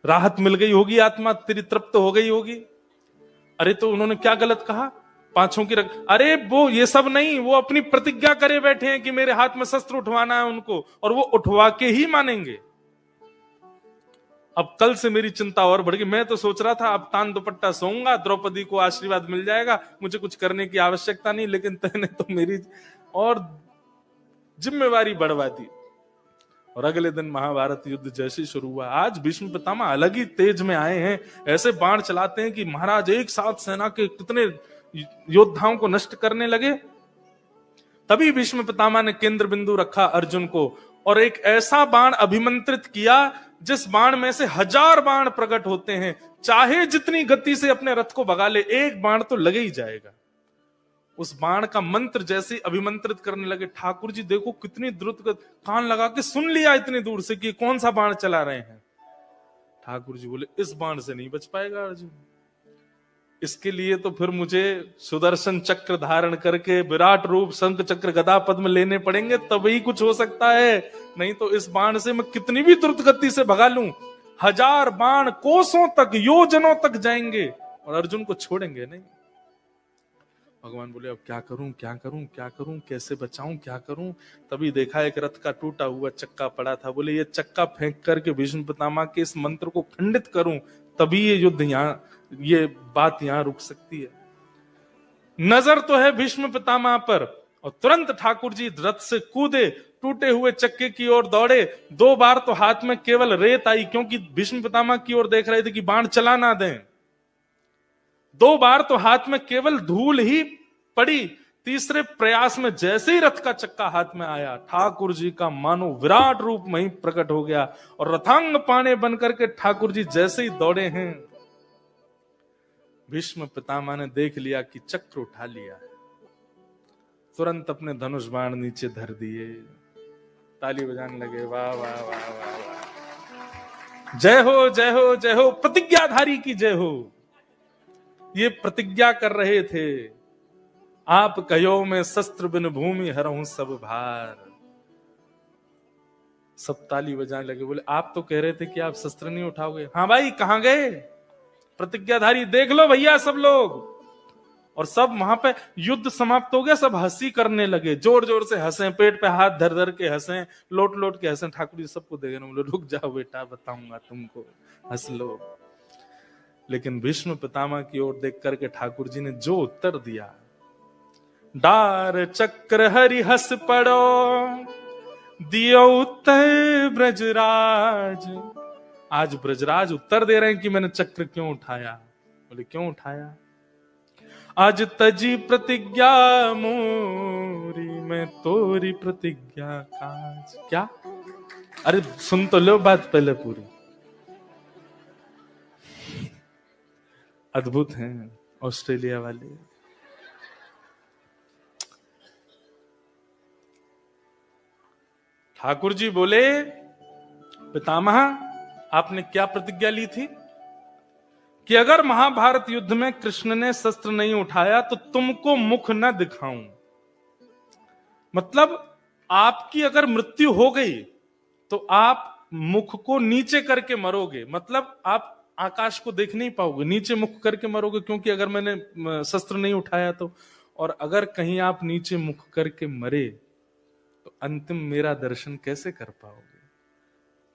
राहत मिल गई होगी, आत्मा तेरी तृप्त हो गई होगी। अरे तो उन्होंने क्या गलत कहा? पांचों की अरे वो ये सब नहीं, वो अपनी प्रतिज्ञा करे बैठे हैं कि मेरे हाथ में शस्त्र उठवाना है उनको, और वो उठवा के ही मानेंगे। अब कल से मेरी चिंता और बढ़ गई। मैं तो सोच रहा था अब तान दुपट्टा सोऊंगा, द्रौपदी को आशीर्वाद मिल जाएगा, मुझे कुछ करने की आवश्यकता नहीं, लेकिन तूने तो मेरी और जिम्मेवारी बढ़वा दी। और अगले दिन महाभारत युद्ध जैसे शुरू हुआ। आज भीष्म पितामह अलग ही तेज में आए हैं, ऐसे बाण चलाते हैं कि महाराज एक साथ सेना के कितने योद्धाओं को नष्ट करने लगे। तभी भीष्म पितामह ने केंद्र बिंदु रखा अर्जुन को, और एक ऐसा बाण अभिमंत्रित किया जिस बाण में से 1000 बाण प्रकट होते हैं, चाहे जितनी गति से अपने रथ को भगा ले, एक बाण तो लगे ही जाएगा। उस बाण का मंत्र जैसे अभिमंत्रित करने लगे, ठाकुर जी देखो कितनी द्रुत, कान लगा के सुन लिया इतनी दूर से कि कौन सा बाण चला रहे हैं। ठाकुर जी बोले, इस बाण से नहीं बच पाएगा अर्जुन, इसके लिए तो फिर मुझे सुदर्शन चक्र धारण करके विराट रूप शंख चक्र गदा पद्म लेने पड़ेंगे, तभी कुछ हो सकता है, नहीं तो इस बाण से मैं कितनी भी द्रुत गति से भगा लूं, 1000 बाण कोसों तक, योजनों तक जाएंगे और अर्जुन को छोड़ेंगे नहीं। भगवान बोले, अब क्या करूं क्या करूं क्या करूं, कैसे बचाऊं क्या करूं। तभी देखा एक रथ का टूटा हुआ चक्का पड़ा था। बोले, ये चक्का फेंक करके भीष्म पितामह के इस मंत्र को खंडित करूं, तभी ये युद्ध ये बात यहां रुक सकती है। नजर तो है भीष्म पितामह पर, और तुरंत ठाकुर जी रथ से कूदे, टूटे हुए चक्के की ओर दौड़े। 2 बार तो हाथ में केवल रेत आई, क्योंकि भीष्म पितामह की ओर देख रहे थे कि बाण चला ना दें। 2 बार तो हाथ में केवल धूल ही पड़ी। तीसरे प्रयास में जैसे ही रथ का चक्का हाथ में आया, ठाकुर जी का मानो विराट रूप वहीं प्रकट हो गया, और रथांग पाने बनकर के ठाकुर जी जैसे ही दौड़े हैं, भीष्म पितामह ने देख लिया कि चक्र उठा लिया है, तुरंत अपने धनुष बाण नीचे धर दिए, ताली बजाने लगे, वाह वाह वाह वाह वाह, जय हो जय हो जय हो, प्रतिज्ञाधारी की जय हो। ये प्रतिज्ञा कर रहे थे, आप कहो मैं शस्त्र बिन भूमि हरहूं सब भार। सब ताली बजाने लगे, बोले आप तो कह रहे थे कि आप शस्त्र नहीं उठाओगे। हाँ भाई, कहां गए प्रतिज्ञाधारी, देख लो भैया सब लोग। और सब वहां पे युद्ध समाप्त हो गया, सब हंसी करने लगे, जोर जोर से हंसे, पेट पे हाथ धर धर के हंसे, लोट लोट के हंसे। ठाकुर जी सबको देखे, बोले रुक जाओ बेटा, बताऊंगा तुमको, हंस लो। लेकिन भीष्म पितामह की ओर देख करके ठाकुर जी ने जो उत्तर दिया, डार चक्र हरि हस पड़ो, दियो उत्तर ब्रजराज। आज ब्रजराज उत्तर दे रहे हैं कि मैंने चक्र क्यों उठाया। बोले क्यों उठाया? आज तजी प्रतिज्ञा मोरी, मैं तोरी प्रतिज्ञा काज। क्या? अरे सुन तो लो बात पहले पूरी। अद्भुत हैं ऑस्ट्रेलिया वाले। ठाकुर जी बोले, पितामह आपने क्या प्रतिज्ञा ली थी कि अगर महाभारत युद्ध में कृष्ण ने शस्त्र नहीं उठाया तो तुमको मुख न दिखाऊं। मतलब आपकी अगर मृत्यु हो गई तो आप मुख को नीचे करके मरोगे, मतलब आप आकाश को देख नहीं पाओगे, नीचे मुख करके मरोगे, क्योंकि अगर मैंने शस्त्र नहीं उठाया तो। और अगर कहीं आप नीचे मुख करके मरे तो अंतिम मेरा दर्शन कैसे कर पाओगे?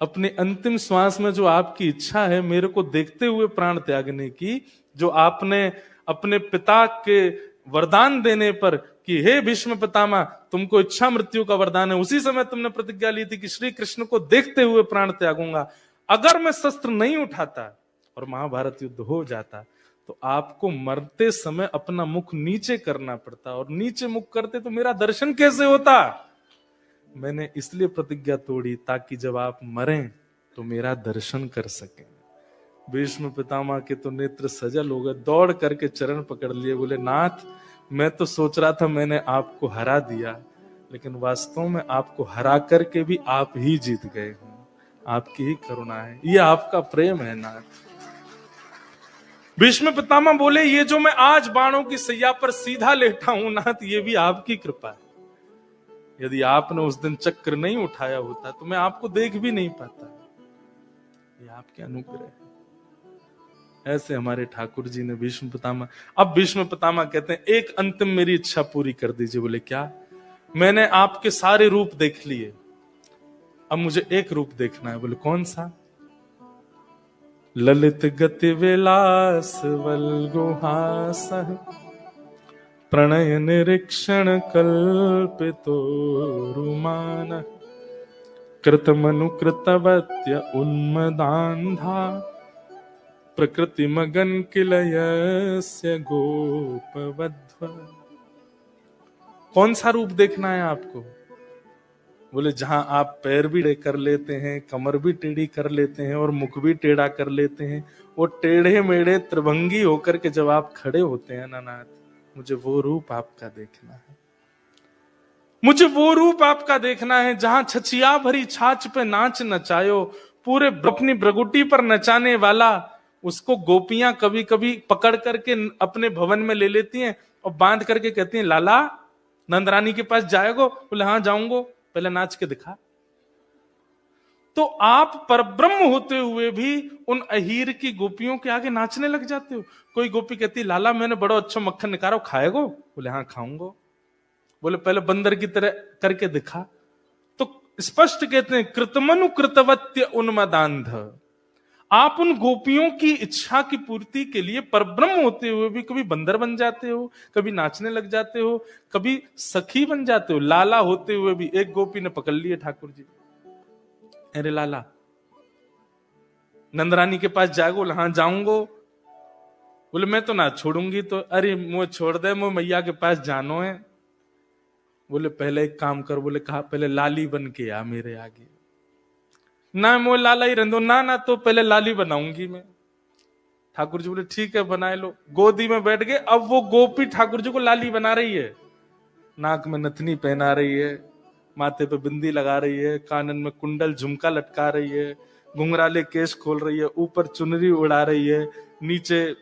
अपने अंतिम श्वास में जो आपकी इच्छा है मेरे को देखते हुए प्राण त्यागने की, जो आपने अपने पिता के वरदान देने पर कि हे भीष्म पितामह तुमको इच्छा मृत्यु का वरदान है, उसी समय तुमने प्रतिज्ञा ली थी कि श्री कृष्ण को देखते हुए प्राण त्यागूंगा। अगर मैं शस्त्र नहीं उठाता और महाभारत युद्ध हो जाता तो आपको मरते समय अपना मुख नीचे करना पड़ता, और नीचे मुख करते तो मेरा दर्शन कैसे होता? मैंने इसलिए प्रतिज्ञा तोड़ी ताकि जब आप मरें तो मेरा दर्शन कर सकें। भीष्म पितामह के तो नेत्र सजल हो गए, दौड़ करके चरण पकड़ लिए, बोले नाथ मैं तो सोच रहा था मैंने आपको हरा दिया, लेकिन वास्तव में आपको हरा करके भी आप ही जीत गए हो, आपकी ही करुणा है, ये आपका प्रेम है नाथ। भीष्म पितामह बोले, ये जो मैं आज बाणों की सैया पर सीधा लेटा हूं नाथ, ये भी आपकी कृपा है। यदि आपने उस दिन चक्र नहीं उठाया होता तो मैं आपको देख भी नहीं पाता, ये आपके अनुग्रह है। ऐसे हमारे ठाकुर जी ने भीष्म पितामह। अब भीष्म पितामह कहते हैं एक अंतिम मेरी इच्छा पूरी कर दीजिए। बोले क्या? मैंने आपके सारे रूप देख लिए, अब मुझे एक रूप देखना है। बोले कौन सा? ललित गति विलास वल्गुहास प्रणय निरीक्षण कल्पितो रुमान कृतमनुकृतवत्य उन्मदान्धा प्रकृति मगन किलयस्य गोपवध्व। कौन सा रूप देखना है आपको? बोले जहां आप पैर भी टेढ़े कर लेते हैं, कमर भी टेढ़ी कर लेते हैं और मुख भी टेढ़ा कर लेते हैं, वो टेढ़े मेढ़े त्रिभंगी होकर के जब आप खड़े होते हैं ना नाथ, मुझे वो रूप आपका देखना है। मुझे वो रूप आपका देखना है जहां छछिया भरी छाछ पे नाच नचायो, पूरे अपनी ब्रगुटी पर नचाने वाला, उसको गोपियां कभी कभी पकड़ करके अपने भवन में ले लेती हैं और बांध करके कहती हैं लाला नंदरानी के पास जाएगो? बोले हाँ जाऊंगो, पहले नाच के दिखा। तो आप परब्रह्म होते हुए भी उन अहीर की गोपियों के आगे नाचने लग जाते हो। कोई गोपी कहती लाला मैंने बड़ा अच्छा मक्खन निकाला, खाएगो? बोले हाँ खाऊंगो। बोले पहले बंदर की तरह करके दिखा। तो स्पष्ट कहते हैं कृतमनु कृतवत्य उन्मदान्ध। आप उन गोपियों की इच्छा की पूर्ति के लिए परब्रह्म होते हुए भी कभी बंदर बन जाते हो, कभी नाचने लग जाते हो, कभी सखी बन जाते हो। लाला होते हुए भी एक गोपी ने पकड़ लिए ठाकुर जी, अरे लाला नंदरानी के पास जाओगे? बोले हाँ जाऊंगो। बोले मैं तो ना छोड़ूंगी। तो अरे मुझे छोड़ दे, मुझे मैया के पास जानो है। बोले पहले एक काम कर। बोले कहा? पहले लाली बन के आ मेरे आगे। ना मोह लाला ही रंदो। ना ना तो पहले लाली बनाऊंगी मैं। ठाकुर जी बोले ठीक है बनाए लो। गोदी में बैठ गए। अब वो गोपी ठाकुर जी को लाली बना रही है, नाक में नथनी पहना रही है, माथे पे बिंदी लगा रही है, कानन में कुंडल झुमका लटका रही है, घुंघराले केश खोल रही है, ऊपर चुनरी उड़ा रही है, नीचे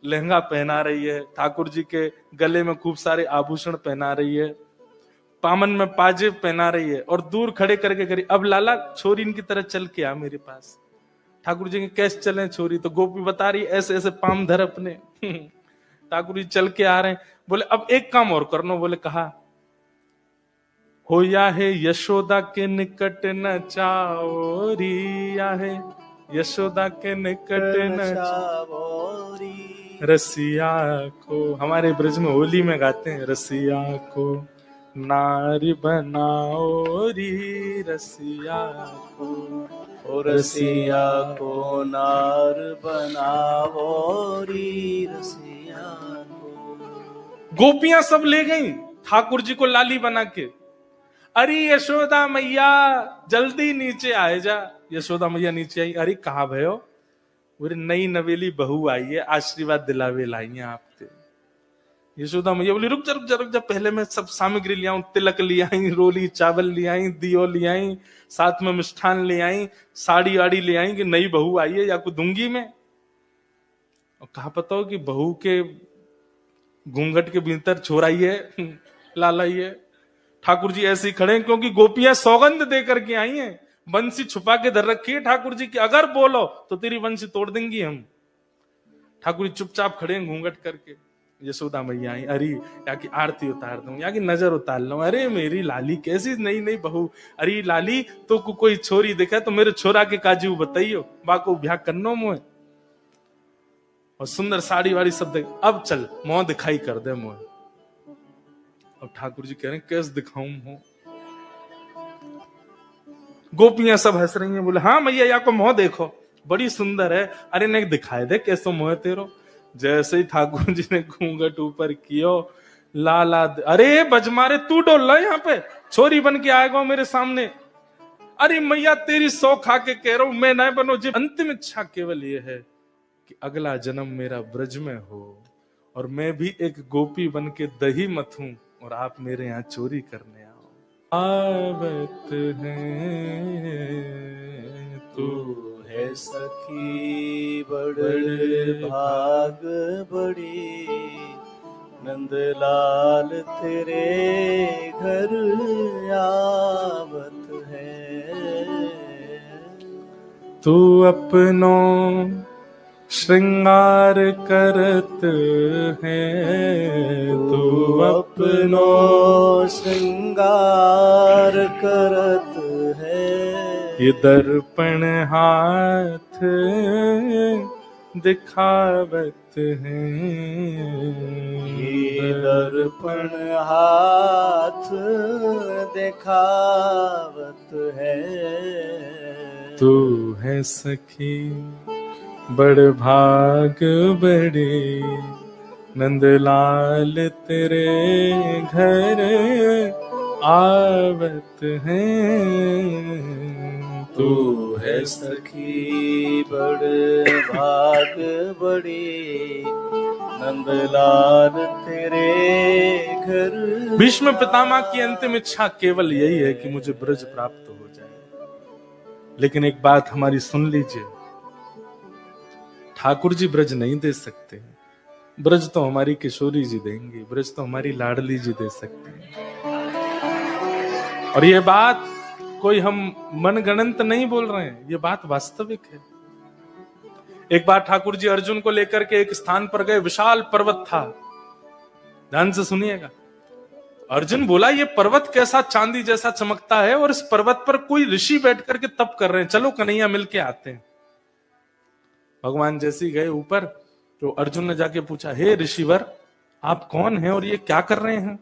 लहंगा पहना रही है, ठाकुर जी के गले में खूब सारे आभूषण पहना रही है, पामन में पाजेब पहना रही है, और दूर खड़े करके करी अब लाला छोरी इनकी तरह चल के आ मेरे पास। ठाकुर जी के कैसे चले छोरी? तो गोपी बता रही ऐसे ऐसे पाम धर अपने। ठाकुर जी चल के आ रहे हैं। बोले अब एक काम और करनो। बोले कहा? हो या है यशोदा के निकट न चाओरी, या है यशोदा के निकट न चाओरी, रसिया को। हमारे ब्रज में होली में गाते हैं रसिया को नारी बनाओ री रसिया को, ओ रसिया को नार बनावो री रसिया को। गोपियां सब ले गई ठाकुर जी को लाली बना के। अरे यशोदा मैया जल्दी नीचे आए जा। यशोदा मैया नीचे आई। अरे कहा भयो? बोले नई नवेली बहू आई है, आशीर्वाद दिलावे लाई है आपके। यशोदा मैया बोली रुक जा रुक जा रुक जा, पहले मैं सब सामग्री ले आऊं। तिलक ले आई, रोली चावल ले आई, दियो ले आई, साथ में मिष्ठान ले आई, साड़ी आड़ी ले आई कि नई बहू आई है या को दूंगी मैं। और कहा पता हो कि बहू के घूंघट के भीतर छोराई है, लालाई है। ठाकुर जी ऐसे ही खड़े हैं क्योंकि गोपियां सौगंध दे करके आई हैं। बंसी छुपा के धर रखी है ठाकुर जी की, अगर बोलो तो तेरी बंसी तोड़ देंगी हम। ठाकुर जी चुपचाप खड़े हैं घूंघट करके। यशोदा मैया आई। अरे या की आरती उतार दूं, या की नजर उतार लूं। अरे मेरी लाली कैसी नई नई बहू। अरे लाली तो कोई छोरी दिखे तो मेरे छोरा के काजू बताइयो, बाको ब्याह करनो मोए। और सुंदर साड़ी वाड़ी सब देख, अब चल मुंह दिखाई कर दे मुंह। अब ठाकुर जी कह रहे हैं कैसे दिखाऊं मुंह। गोपियां सब हंस रही हैं। बोले हाँ मैया या को मुंह देखो, बड़ी सुंदर है। अरे नहीं दिखाए दे कैसो मुंह तेरो। जैसे ही ठाकुर जी ने घूंघट ऊपर कियो, लाला अरे बजमारे तू डोल ला यहाँ पे, छोरी बन के आएगा मेरे सामने। अरे मैया तेरी सौ खा के कह रहा हूं मैं नहीं बनो जी। अंतिम इच्छा केवल ये है कि अगला जन्म मेरा ब्रज में हो और मैं भी एक गोपी बन के दही मथूं और आप मेरे यहाँ चोरी करने आओ। आवत है तू है सखी बड़ भाग बड़ी, नंदलाल तेरे घर आवत है। तू अपनो श्रृंगार करत है, तू अपनो श्रृंगार करत है। ये दर्पण हाथ दिखावत है, ये दर्पण हाथ दिखावत है। तू है सखी बड़ भाग बड़े, नंदलाल तेरे घर आवत है। तू है सखी बड़ भाग बड़ी, नंदलाल तेरे घर। भीष्म पितामह की अंतिम इच्छा केवल यही है कि मुझे ब्रज प्राप्त हो जाए। लेकिन एक बात हमारी सुन लीजिए, ठाकुर जी ब्रज नहीं दे सकते। ब्रज तो हमारी किशोरी जी देंगी, ब्रज तो हमारी लाडली जी दे सकते हैं। और ये बात कोई हम मनगणंत नहीं बोल रहे हैं, ये बात वास्तविक है। एक बार ठाकुर जी अर्जुन को लेकर के एक स्थान पर गए, विशाल पर्वत था। ध्यान से सुनिएगा। अर्जुन बोला ये पर्वत कैसा चांदी जैसा चमकता है और इस पर्वत पर कोई ऋषि बैठ करके तप कर रहे हैं, चलो कन्हैया मिलके आते हैं। भगवान जैसे ही गए ऊपर तो अर्जुन ने जाके पूछा, हे ऋषिवर आप कौन हैं और ये क्या कर रहे हैं?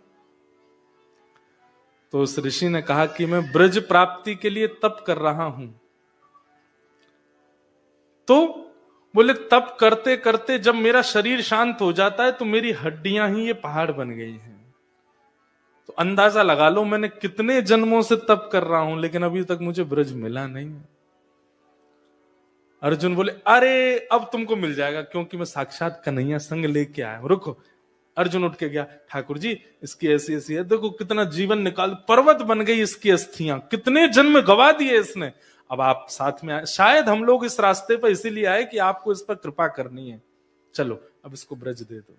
तो उस ऋषि ने कहा कि मैं ब्रज प्राप्ति के लिए तप कर रहा हूं। तो बोले तप करते करते जब मेरा शरीर शांत हो जाता है तो मेरी हड्डियां ही ये पहाड़ बन गई हैं। तो अंदाजा लगा लो मैंने कितने जन्मों से तप कर रहा हूं लेकिन अभी तक मुझे ब्रज मिला नहीं। अर्जुन बोले अरे अब तुमको मिल जाएगा क्योंकि मैं साक्षात कन्हैया संग लेके आया हूं। रुको। अर्जुन उठ के गया, ठाकुर जी इसकी ऐसी ऐसी है, देखो कितना जीवन निकाल, पर्वत बन गई इसकी अस्थियां, कितने जन्म गवा दिए इसने। अब आप साथ में आए, शायद हम लोग इस रास्ते पर इसीलिए आए कि आपको इस पर कृपा करनी है, चलो अब इसको ब्रज दे दो।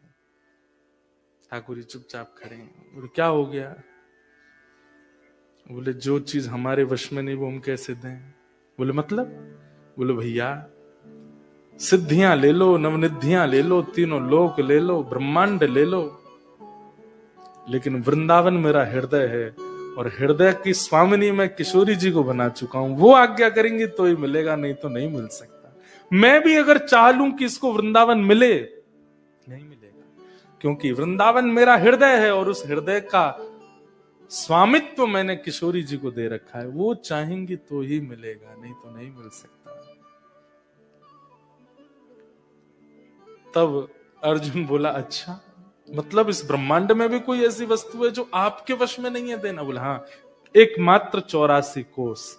ठाकुर जी चुपचाप खड़े हैं। बोले क्या हो गया? बोले जो चीज हमारे वश में नहीं वो हम कैसे दें? बोले मतलब? बोले भैया सिद्धियां ले लो, नवनिधियां ले लो, तीनों लोक ले लो, ब्रह्मांड ले लो, लेकिन वृंदावन मेरा हृदय है और हृदय की स्वामिनी मैं किशोरी जी को बना चुका हूं। वो आज्ञा करेंगे तो ही मिलेगा, नहीं तो नहीं मिल सकता। मैं भी अगर चाह लूं कि इसको वृंदावन मिले, नहीं मिलेगा, क्योंकि वृंदावन मेरा हृदय है और उस हृदय का स्वामित्व मैंने किशोरी जी को दे रखा है, वो चाहेंगी तो ही मिलेगा, नहीं तो नहीं मिल सकता। तब अर्जुन बोला, अच्छा मतलब इस ब्रह्मांड में भी कोई ऐसी वस्तु है जो आपके वश में नहीं है देना? बोला हाँ, एकमात्र 84 कोस।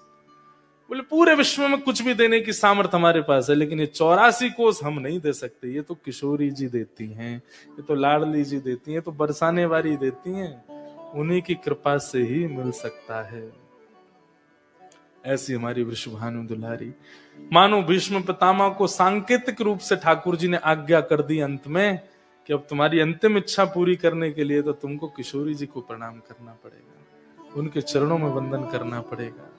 बोले पूरे विश्व में कुछ भी देने की सामर्थ्य हमारे पास है, लेकिन ये 84 कोस हम नहीं दे सकते, ये तो किशोरी जी देती हैं, ये तो लाडली जी देती हैं, तो बरसाने वाली देती हैं, उन्हीं की कृपा से ही मिल सकता है। ऐसी हमारी वृषभानु दुलारी। मानो भीष्म पितामह को सांकेतिक रूप से ठाकुर जी ने आज्ञा कर दी अंत में कि अब तुम्हारी अंतिम इच्छा पूरी करने के लिए तो तुमको किशोरी जी को प्रणाम करना पड़ेगा, उनके चरणों में वंदन करना पड़ेगा।